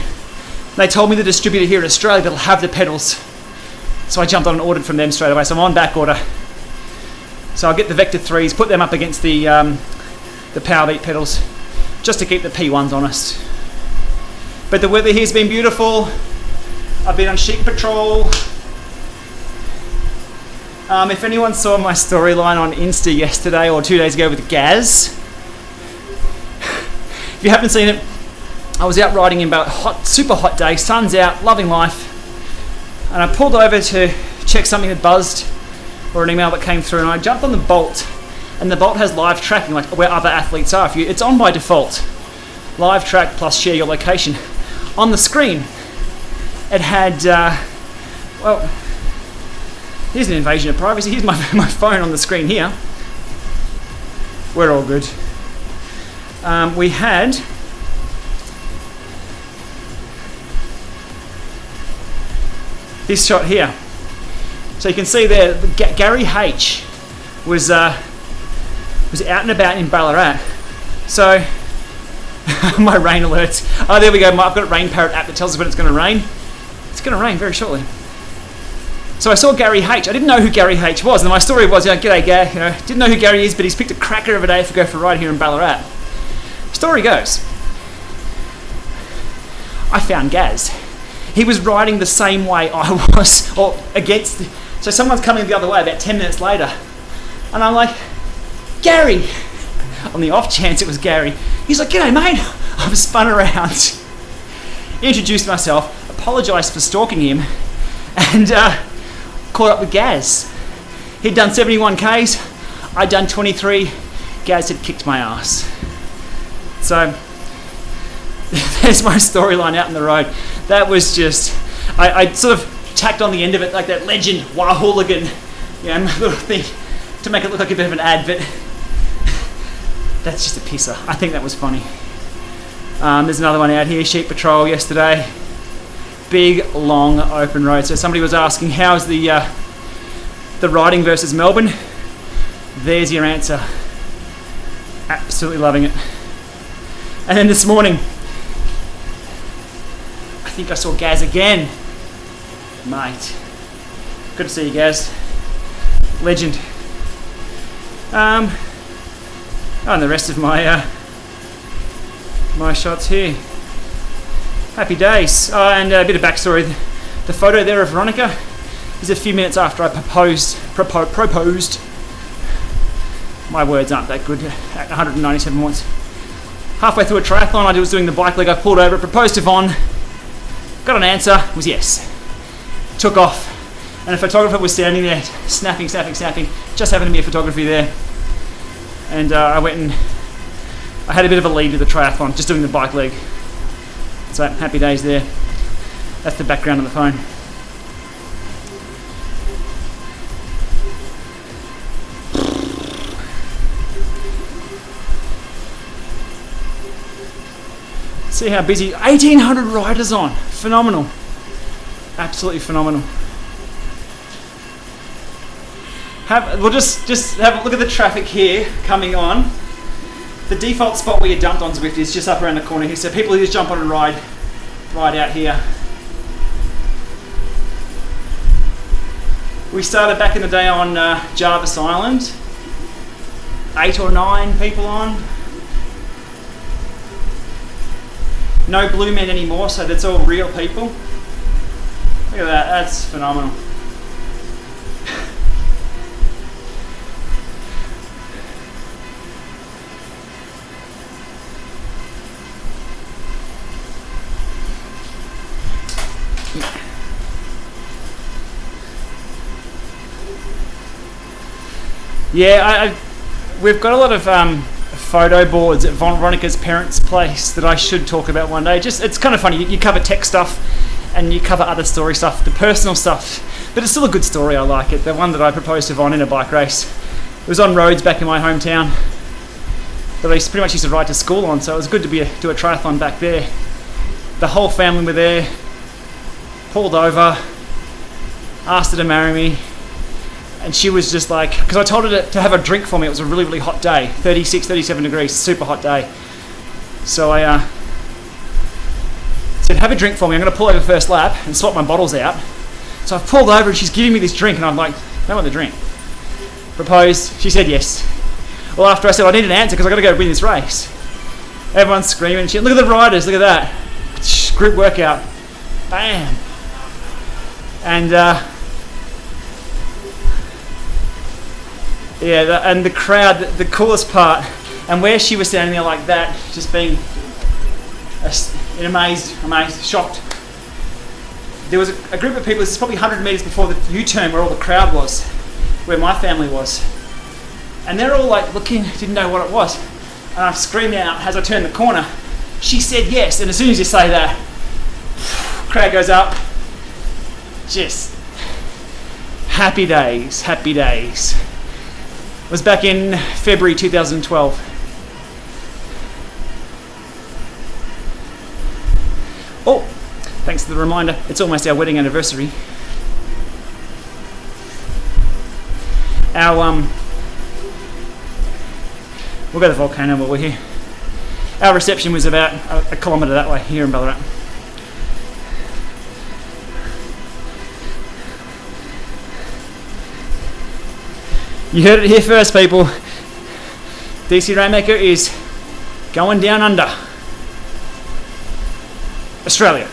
They told me the distributor here in Australia that'll have the pedals. So I jumped on and ordered from them straight away, so I'm on back order. So I'll get the Vector 3s, put them up against the Powerbeat pedals, just to keep the P1s honest. But the weather here's been beautiful. I've been on sheep patrol. If anyone saw my storyline on Insta yesterday or 2 days ago with Gaz, if you haven't seen it, I was out riding in about super hot day, sun's out, loving life. And I pulled over to check something that buzzed or an email that came through, and I jumped on the Bolt, and the Bolt has live tracking like where other athletes are. It's on by default. Live track plus share your location. On the screen, it had, well, here's an invasion of privacy. Here's my phone on the screen here. We're all good. We had this shot here. So you can see there, Gary H was out and about in Ballarat. So my rain alerts. Oh, there we go. I've got a Rain Parrot app that tells us when it's going to rain. It's going to rain very shortly. So I saw Gary H. I didn't know who Gary H was, and my story was, g'day Gary. Didn't know who Gary is, but he's picked a cracker of a day to go for a ride here in Ballarat. Story goes, I found Gaz. He was riding the same way I was, or against. So someone's coming the other way about 10 minutes later, and I'm like, Gary. On the off chance it was Gary, he's like, g'day mate. I've spun around, introduced myself, apologised for stalking him, and caught up with Gaz. He'd done 71 Ks, I'd done 23. Gaz had kicked my ass. So there's my storyline out on the road. That was just, I sort of tacked on the end of it like that legend, Wahooligan, my little thing to make it look like a bit of an ad, but that's just a pisser. I think that was funny. There's another one out here, sheep patrol yesterday. Big, long, open road. So somebody was asking, how's the riding versus Melbourne? There's your answer. Absolutely loving it. And then this morning, I think I saw Gaz again. Mate. Good to see you, Gaz. Legend. And the rest of my my shots here. Happy days. And a bit of backstory. The photo there of Veronica is a few minutes after I proposed. My words aren't that good at 197 watts. Halfway through a triathlon, I was doing the bike leg, I pulled over, proposed to Von, got an answer, it was yes. Took off, and a photographer was standing there, snapping. Just happened to be a photography there. And I went and I had a bit of a lead with the triathlon, just doing the bike leg. So happy days there. That's the background on the phone. See how busy, 1,800 riders on, phenomenal, absolutely phenomenal. We'll just have a look at the traffic here coming on. The default spot where you dumped on Zwift is just up around the corner here, so people who just jump on and ride out here. We started back in the day on Jarvis Island, 8 or 9 people on. No blue men anymore, so that's all real people. Look at that, that's phenomenal. Yeah, we've got a lot of photo boards at Veronica's parents' place that I should talk about one day. It's kind of funny, you cover tech stuff and you cover other story stuff, the personal stuff, but it's still a good story, I like it. The one that I proposed to Von in a bike race. It was on roads back in my hometown that I pretty much used to ride to school on, so it was good to do a triathlon back there. The whole family were there, pulled over, asked her to marry me, and she was just like, because I told her to have a drink for me, it was a really, really hot day, 36, 37 degrees, super hot day. So I said, have a drink for me, I'm going to pull over first lap and swap my bottles out. So I've pulled over and she's giving me this drink and I'm like, I don't want the drink. Proposed, she said yes. Well, after I said, I need an answer because I've got to go win this race. Everyone's screaming, look at the riders, look at that. Group workout, bam. And yeah, and the crowd, the coolest part, and where she was standing there like that, just being amazed, shocked. There was a group of people, this is probably 100 metres before the U-turn where all the crowd was, where my family was. And they're all like looking, didn't know what it was. And I screamed out as I turned the corner, she said yes, and as soon as you say that, crowd goes up. Just happy days, happy days. It was back in February 2012. Oh, thanks for the reminder. It's almost our wedding anniversary. We'll go to the volcano while we're here. Our reception was about a kilometre that way, here in Ballarat. You heard it here first, people. DC Rainmaker is going down under. Australia.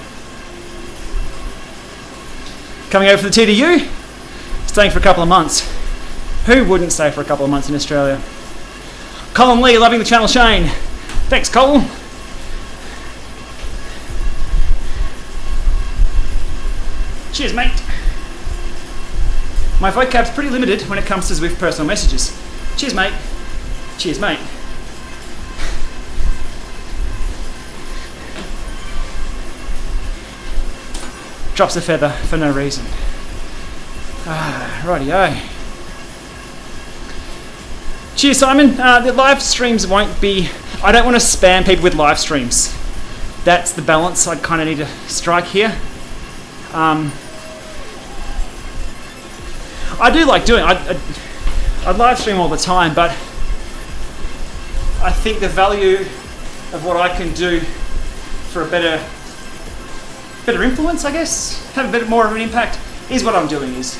Coming over for the TDU, staying for a couple of months. Who wouldn't stay for a couple of months in Australia? Colin Lee, loving the channel, Shane. Thanks, Colin. Cheers, mate. My vocab's pretty limited when it comes to Zwift personal messages. Cheers, mate. Cheers, mate. Drops a feather for no reason. Rightio. Cheers, Simon. The live streams won't be... I don't want to spam people with live streams. that's the balance I kind of need to strike here. I do like doing it. I live stream all the time, but I think the value of what I can do for a better influence, I guess, have a bit more of an impact, is what I'm doing, is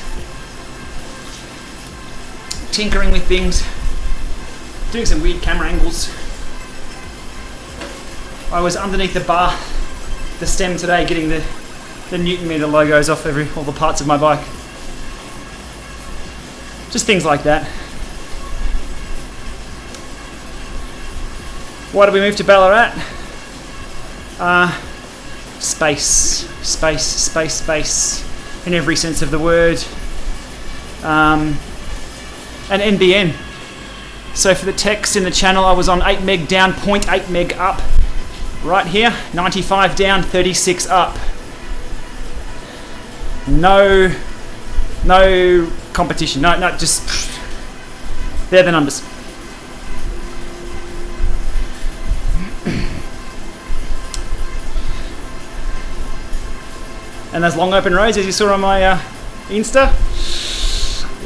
tinkering with things, doing some weird camera angles. I was underneath the stem today, getting the Newton meter logos off all the parts of my bike. Just things like that. Why did we move to Ballarat? Space in every sense of the word. And NBN. So for the text in the channel, I was on 8 meg down, 0.8 meg up. Right here, 95 down, 36 up. No competition. No, just they're the numbers. And there's long open roads, as you saw on my Insta.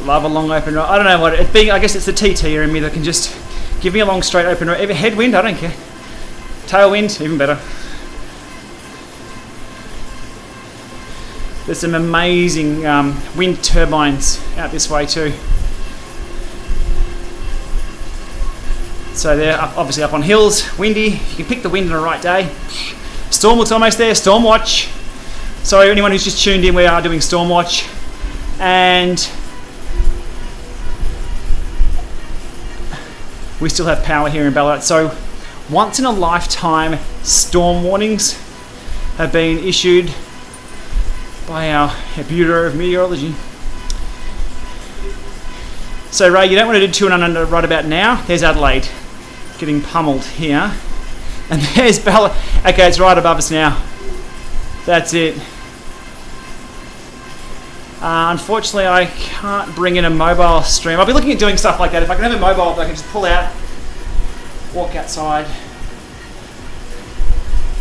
Love a long open road. I don't know what it being. I guess it's the TT in me that can just give me a long straight open road. Even headwind, I don't care. Tailwind, even better. There's some amazing wind turbines out this way too. So they're obviously up on hills, windy. You can pick the wind on a right day. Storm looks almost there. Storm watch. So anyone who's just tuned in, we are doing storm watch, and we still have power here in Ballarat. So once in a lifetime storm warnings have been issued by our Bureau of Meteorology. So Ray, you don't want to do 2 and under right about now. There's Adelaide getting pummeled here, and there's Ballarat. Okay, it's right above us now. That's it. Unfortunately, I can't bring in a mobile stream. I'll be looking at doing stuff like that. If I can have a mobile that I can just pull out, walk outside.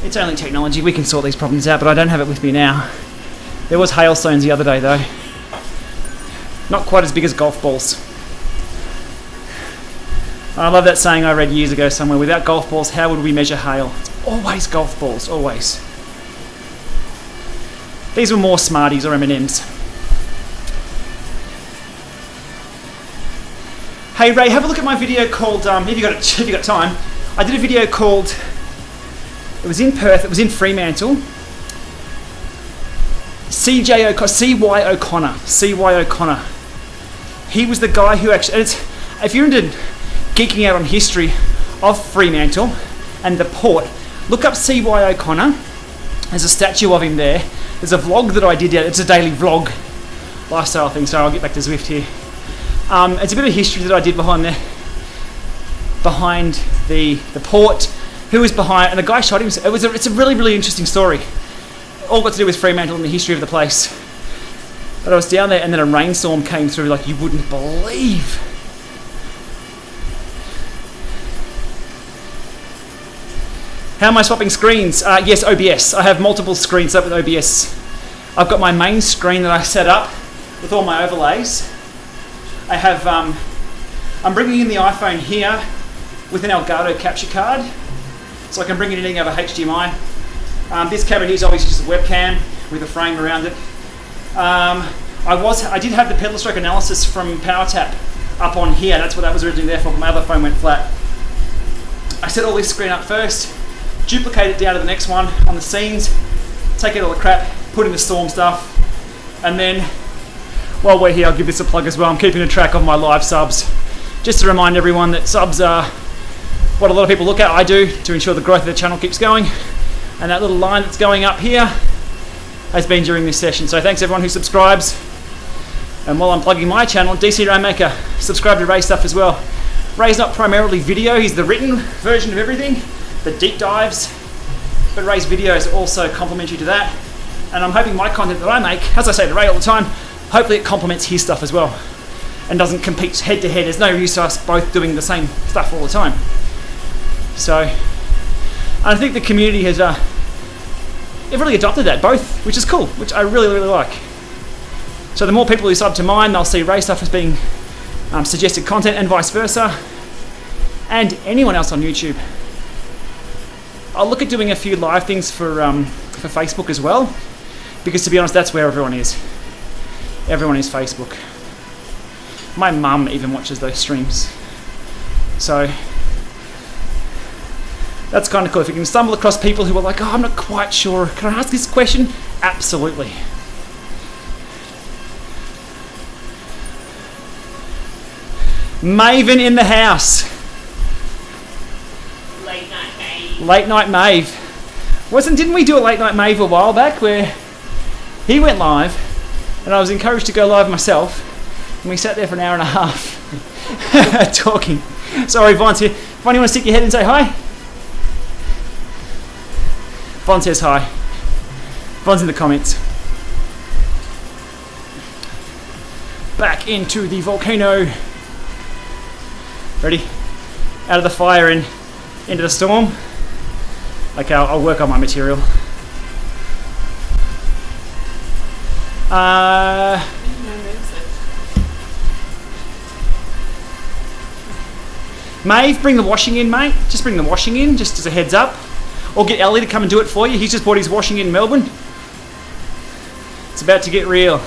It's only technology. We can sort these problems out, but I don't have it with me now. There was hailstones the other day, though. Not quite as big as golf balls. I love that saying I read years ago somewhere. Without golf balls, how would we measure hail? It's always golf balls, always. These were more Smarties or M&Ms. Hey Ray, have a look at my video called, if you got time, I did a video called, it was in Perth, it was in Fremantle, C.Y. O'Connor. He was the guy who actually, if you're into geeking out on history of Fremantle and the port, look up C.Y. O'Connor. There's a statue of him there. There's a vlog that I did, it's a daily vlog lifestyle thing, so I'll get back to Zwift here. It's a bit of history that I did behind the port, who was behind, and the guy shot himself. It's a really, really interesting story. All got to do with Fremantle and the history of the place. But I was down there and then a rainstorm came through like you wouldn't believe. How am I swapping screens? Yes, OBS. I have multiple screens up with OBS. I've got my main screen that I set up with all my overlays. I have, I'm bringing in the iPhone here with an Elgato capture card, so I can bring it in over HDMI. This camera here is obviously just a webcam with a frame around it. I did have the pedal stroke analysis from PowerTap up on here. That's what that was originally there for, but my other phone went flat. I set all this screen up first, duplicate it down to the next one on the scenes, take out all the crap, put in the storm stuff, and then while we're here, I'll give this a plug as well. I'm keeping a track of my live subs. Just to remind everyone that subs are what a lot of people look at. I do, to ensure the growth of the channel keeps going. And that little line that's going up here has been during this session. So thanks everyone who subscribes. And while I'm plugging my channel, DC Rainmaker, subscribe to Ray's stuff as well. Ray's not primarily video, he's the written version of everything, the deep dives. But Ray's videos are also complementary to that. And I'm hoping my content that I make, as I say to Ray all the time, hopefully it complements his stuff as well and doesn't compete head to head. There's no use to us both doing the same stuff all the time. So I think the community has They've really adopted that, both, which is cool, which I really, really like. So the more people who sub to mine, they'll see Ray stuff as being suggested content and vice versa. And anyone else on YouTube. I'll look at doing a few live things for Facebook as well, because to be honest, that's where everyone is. Everyone is Facebook. My mum even watches those streams. So that's kind of cool. If you can stumble across people who are like, oh, I'm not quite sure, can I ask this question? Absolutely. Maven in the house. Late night Maeve. Late night Maeve. Didn't we do a late night Maeve a while back where he went live and I was encouraged to go live myself and we sat there for an hour and a half talking. Sorry, Von's here. Von, you want to stick your head and say hi? Von says hi. Von's in the comments. Back into the volcano. Ready? Out of the fire and into the storm. Okay, I'll work on my material. Maeve, bring the washing in, mate. Just bring the washing in, just as a heads up. Or get Ellie to come and do it for you. He's just bought his washing in Melbourne. It's about to get real.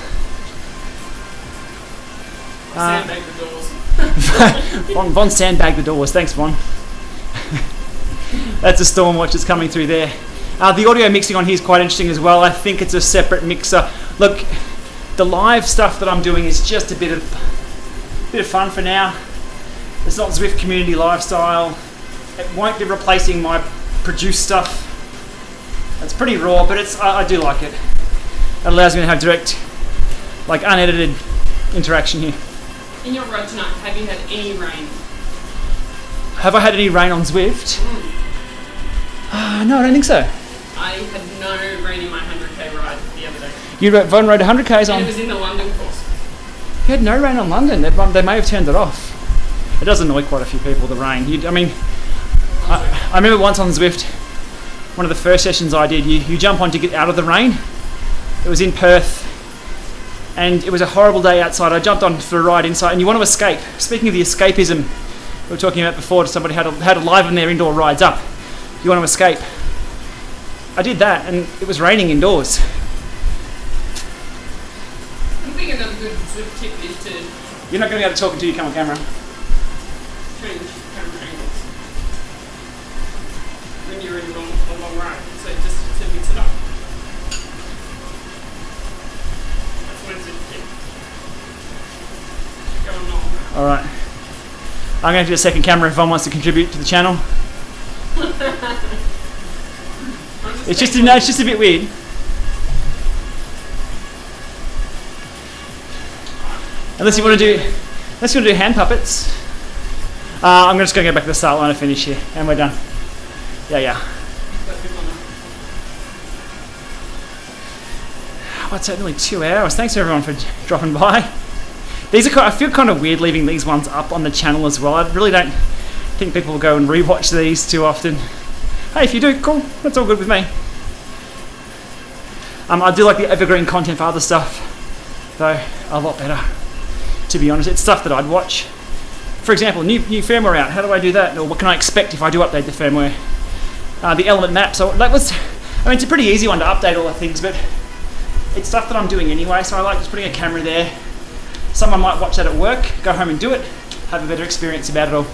Sandbag the doors. Von sandbagged the doors. Thanks, Von. That's a storm watch that's coming through there. The audio mixing on here is quite interesting as well. I think it's a separate mixer. Look, the live stuff that I'm doing is just a bit of fun for now. It's not Zwift community lifestyle. It won't be replacing my produced stuff. It's pretty raw, but I do like it. It allows me to have direct, like unedited interaction here. In your ride tonight, have you had any rain? Have I had any rain on Zwift? No, I don't think so. I had no rain in my 100k ride the other day. Von rode 100k's on. And it was in the London course. You had no rain on London. They may have turned it off. It does annoy quite a few people, the rain. I remember once on Zwift, one of the first sessions I did, you jump on to get out of the rain. It was in Perth, and it was a horrible day outside. I jumped on for a ride inside, and you want to escape. Speaking of the escapism we were talking about before, somebody had to liven their indoor rides up. You want to escape. I did that, and it was raining indoors. I think another good Zwift tip is to You're not going to be able to talk until you come on camera. change camera angles when you're in a long ride, so just to mix it up. That's one Zwift tip. Go on long. All right. I'm going to do a second camera if Von wants to contribute to the channel. It's just a bit weird. Unless you want to do hand puppets. I'm just going to go back to the start line and finish here, and we're done. Yeah. What's that? Nearly 2 hours. Thanks everyone for dropping by. I feel kind of weird leaving these ones up on the channel as well. I really don't think people will go and rewatch these too often. Hey, if you do, cool. That's all good with me. I do like the evergreen content for other stuff, though a lot better. To be honest, it's stuff that I'd watch. For example, new firmware out. How do I do that? Or what can I expect if I do update the firmware? The element map. So it's a pretty easy one to update all the things, but it's stuff that I'm doing anyway. So I like just putting a camera there. Someone might watch that at work, go home and do it, have a better experience about it all.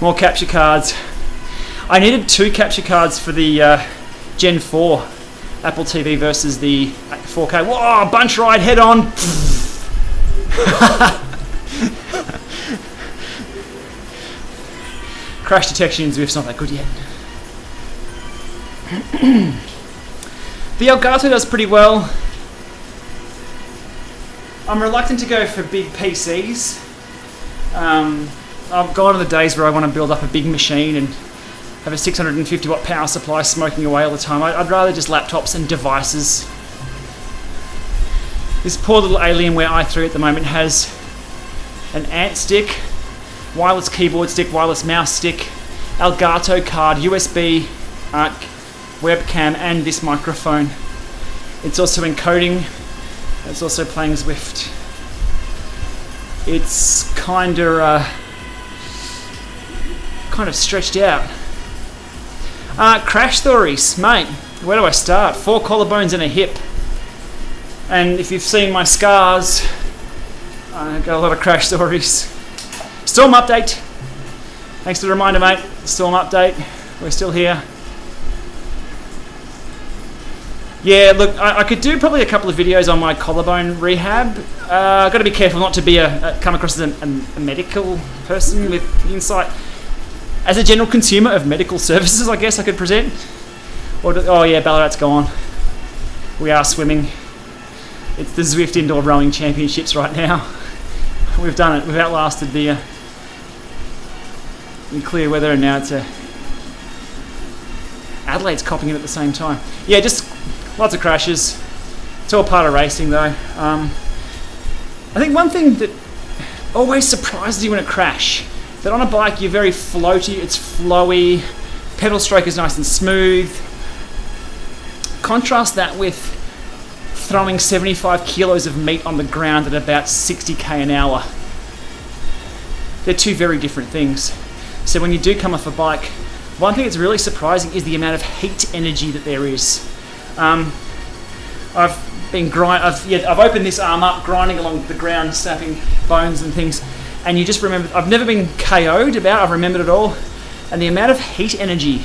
More capture cards. I needed 2 capture cards for the Gen 4 Apple TV versus the 4K. Whoa, bunch ride head on. Crash detection in Zwift's not that good yet. The Elgato does pretty well. I'm reluctant to go for big PCs. I've gone to the days where I want to build up a big machine and have a 650 watt power supply smoking away all the time. I'd rather just laptops and devices. This poor little Alienware i3 at the moment has an Ant stick, wireless keyboard stick, wireless mouse stick, Elgato card, USB webcam and this microphone. It's also encoding. It's also playing Zwift. It's kind of stretched out. Crash stories, mate. Where do I start? 4 collarbones and a hip. And if you've seen my scars, I've got a lot of crash stories. Storm update. Thanks for the reminder, mate. Storm update. We're still here. Yeah, look, I could do probably a couple of videos on my collarbone rehab. I've got to be careful not to be come across as a medical person with insight. As a general consumer of medical services, I guess I could present. Oh yeah, Ballarat's gone. We are swimming. It's the Zwift Indoor Rowing Championships right now. We've done it. We've outlasted the clear weather, and now it's Adelaide's copping it at the same time. Yeah, just lots of crashes. It's all part of racing, though. I think one thing that always surprises you when it crash, that on a bike you're very floaty, it's flowy, pedal stroke is nice and smooth. Contrast that with throwing 75 kilos of meat on the ground at about 60k an hour. They're two very different things. So when you do come off a bike, one thing that's really surprising is the amount of heat energy that there is. I've opened this arm up, grinding along the ground, snapping bones and things, and you just remember, I've never been KO'd about, I've remembered it all, and the amount of heat energy,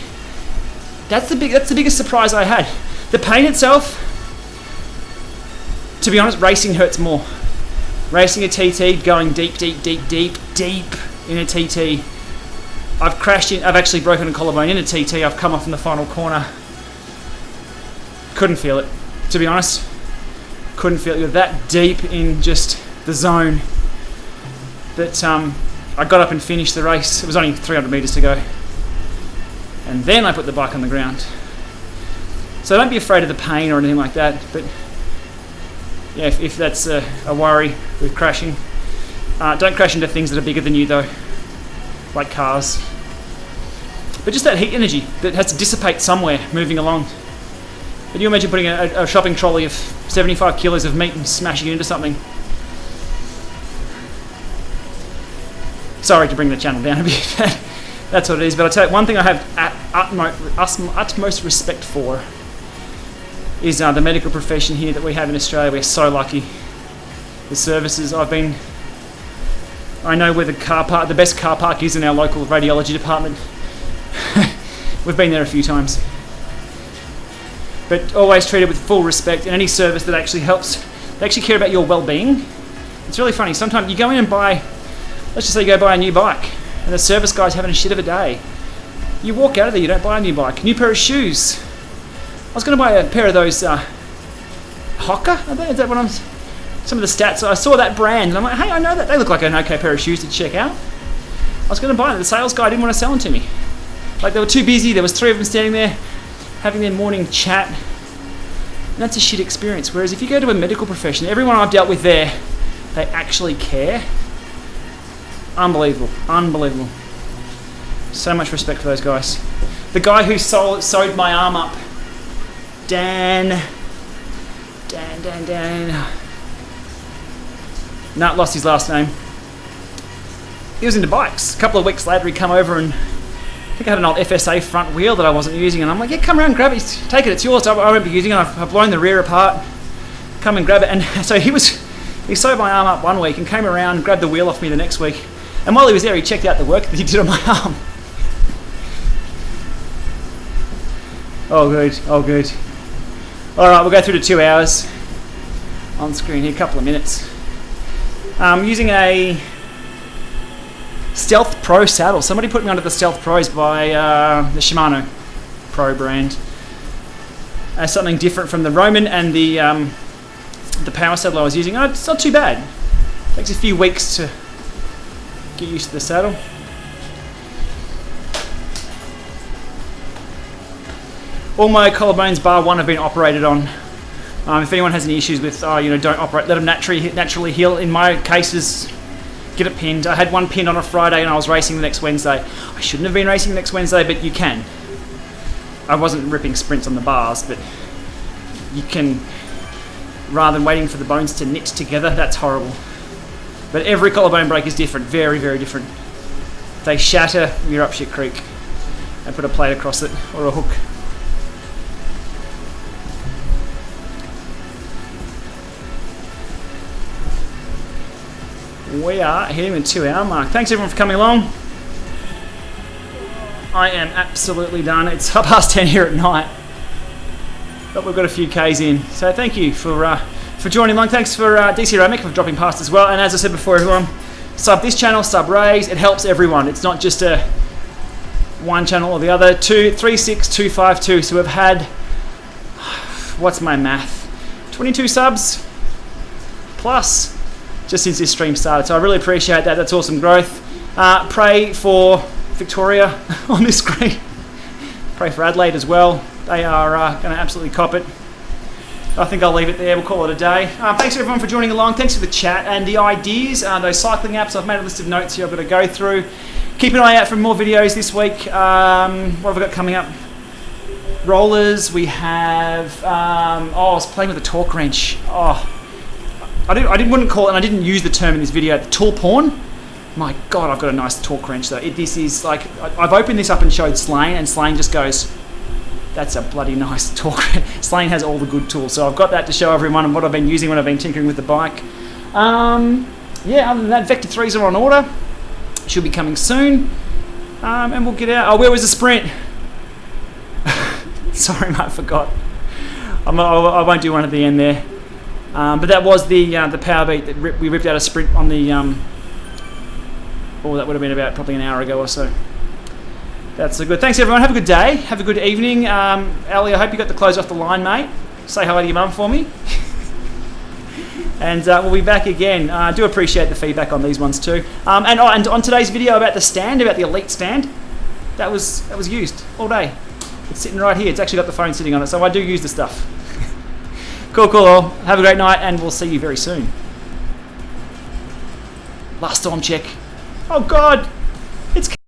that's the biggest surprise I had. The pain itself, to be honest, racing hurts more. Racing a TT, going deep in a TT. I've actually broken a collarbone in a TT, I've come off in the final corner. Couldn't feel it, to be honest. Couldn't feel it. You're that deep in just the zone that I got up and finished the race. It was only 300 metres to go. And then I put the bike on the ground. So don't be afraid of the pain or anything like that. But yeah, if that's a worry with crashing, don't crash into things that are bigger than you though, like cars. But just that heat energy that has to dissipate somewhere moving along. Can you imagine putting a shopping trolley of 75 kilos of meat and smashing it into something? Sorry to bring the channel down a bit. That's what it is. But I'll tell you, one thing I have utmost respect for is the medical profession here that we have in Australia. We're so lucky. The services I know where the best car park is in our local radiology department. We've been there a few times. But always treated with full respect, and any service that actually helps, they actually care about your well-being. It's really funny. Sometimes you go in and buy, let's just say you go buy a new bike, and the service guy's having a shit of a day. You walk out of there, you don't buy a new bike. New pair of shoes. I was going to buy a pair of those Hoka, I think. Is that what some of the stats, I saw that brand, and I'm like, hey, I know that. They look like an okay pair of shoes to check out. I was going to buy them. The sales guy didn't want to sell them to me. Like, they were too busy. There was 3 of them standing there having their morning chat. And that's a shit experience. Whereas if you go to a medical profession, everyone I've dealt with there, they actually care. Unbelievable. Unbelievable. So much respect for those guys. The guy who sewed my arm up, Dan. No, lost his last name. He was into bikes. A couple of weeks later, he come over and I think I had an old FSA front wheel that I wasn't using, and I'm like, yeah, come around, grab it, take it, it's yours. I won't be using it. I've blown the rear apart. Come and grab it. And so he sewed my arm up one week and came around, grabbed the wheel off me the next week. And while he was there, he checked out the work that he did on my arm. Oh, good. Oh, good. All right, we'll go through to 2 hours on screen here, a couple of minutes. Using a Stealth Pro saddle. Somebody put me onto the Stealth Pros by the Shimano Pro brand. Something different from the Roman and the power saddle I was using. Oh, it's not too bad. Takes a few weeks to get used to the saddle. All my collarbones bar one have been operated on. If anyone has any issues with, don't operate, let them naturally heal. In my cases, get it pinned. I had one pinned on a Friday and I was racing the next Wednesday. I shouldn't have been racing the next Wednesday, but you can. I wasn't ripping sprints on the bars, but you can, rather than waiting for the bones to knit together, that's horrible. But every collarbone break is different, very, very different. If they shatter, you're up shit creek. And put a plate across it, or a hook. We are hitting the 2 hour mark. Thanks everyone for coming along. I am absolutely done. It's 10:30 here at night, but we've got a few Ks in. So thank you for joining along. Thanks for DC Ramic for dropping past as well. And as I said before, everyone, sub this channel, sub Ray's. It helps everyone. It's not just a one channel or the other. 236,252. So we've had, what's my math? 22 subs plus just since this stream started. So I really appreciate that. That's awesome growth. Pray for Victoria on this screen. Pray for Adelaide as well. They are going to absolutely cop it. I think I'll leave it there. We'll call it a day. Thanks everyone for joining along. Thanks for the chat and the ideas. Those cycling apps, I've made a list of notes here I've got to go through. Keep an eye out for more videos this week. What have we got coming up? Rollers. We have... I was playing with a torque wrench. Wouldn't call it, and I didn't use the term in this video, tool porn. My God, I've got a nice torque wrench though. This is like, I've opened this up and showed Slane, and Slane just goes, that's a bloody nice torque wrench. Slane has all the good tools, so I've got that to show everyone and what I've been using when I've been tinkering with the bike. Yeah, other than that, Vector 3s are on order. Should be coming soon. And we'll get out. Oh, where was the sprint? Sorry, mate, I forgot. I won't do one at the end there. But that was the power beat that we ripped out a sprint on the... that would have been about probably an hour ago or so. That's good. Thanks, everyone. Have a good day. Have a good evening. Ali, I hope you got the clothes off the line, mate. Say hello to your mum for me. And we'll be back again. I do appreciate the feedback on these ones too. And on today's video about the stand, about the Elite stand, that was used all day. It's sitting right here. It's actually got the phone sitting on it, so I do use the stuff. Cool all. Have a great night, and we'll see you very soon. Last storm check. Oh God, it's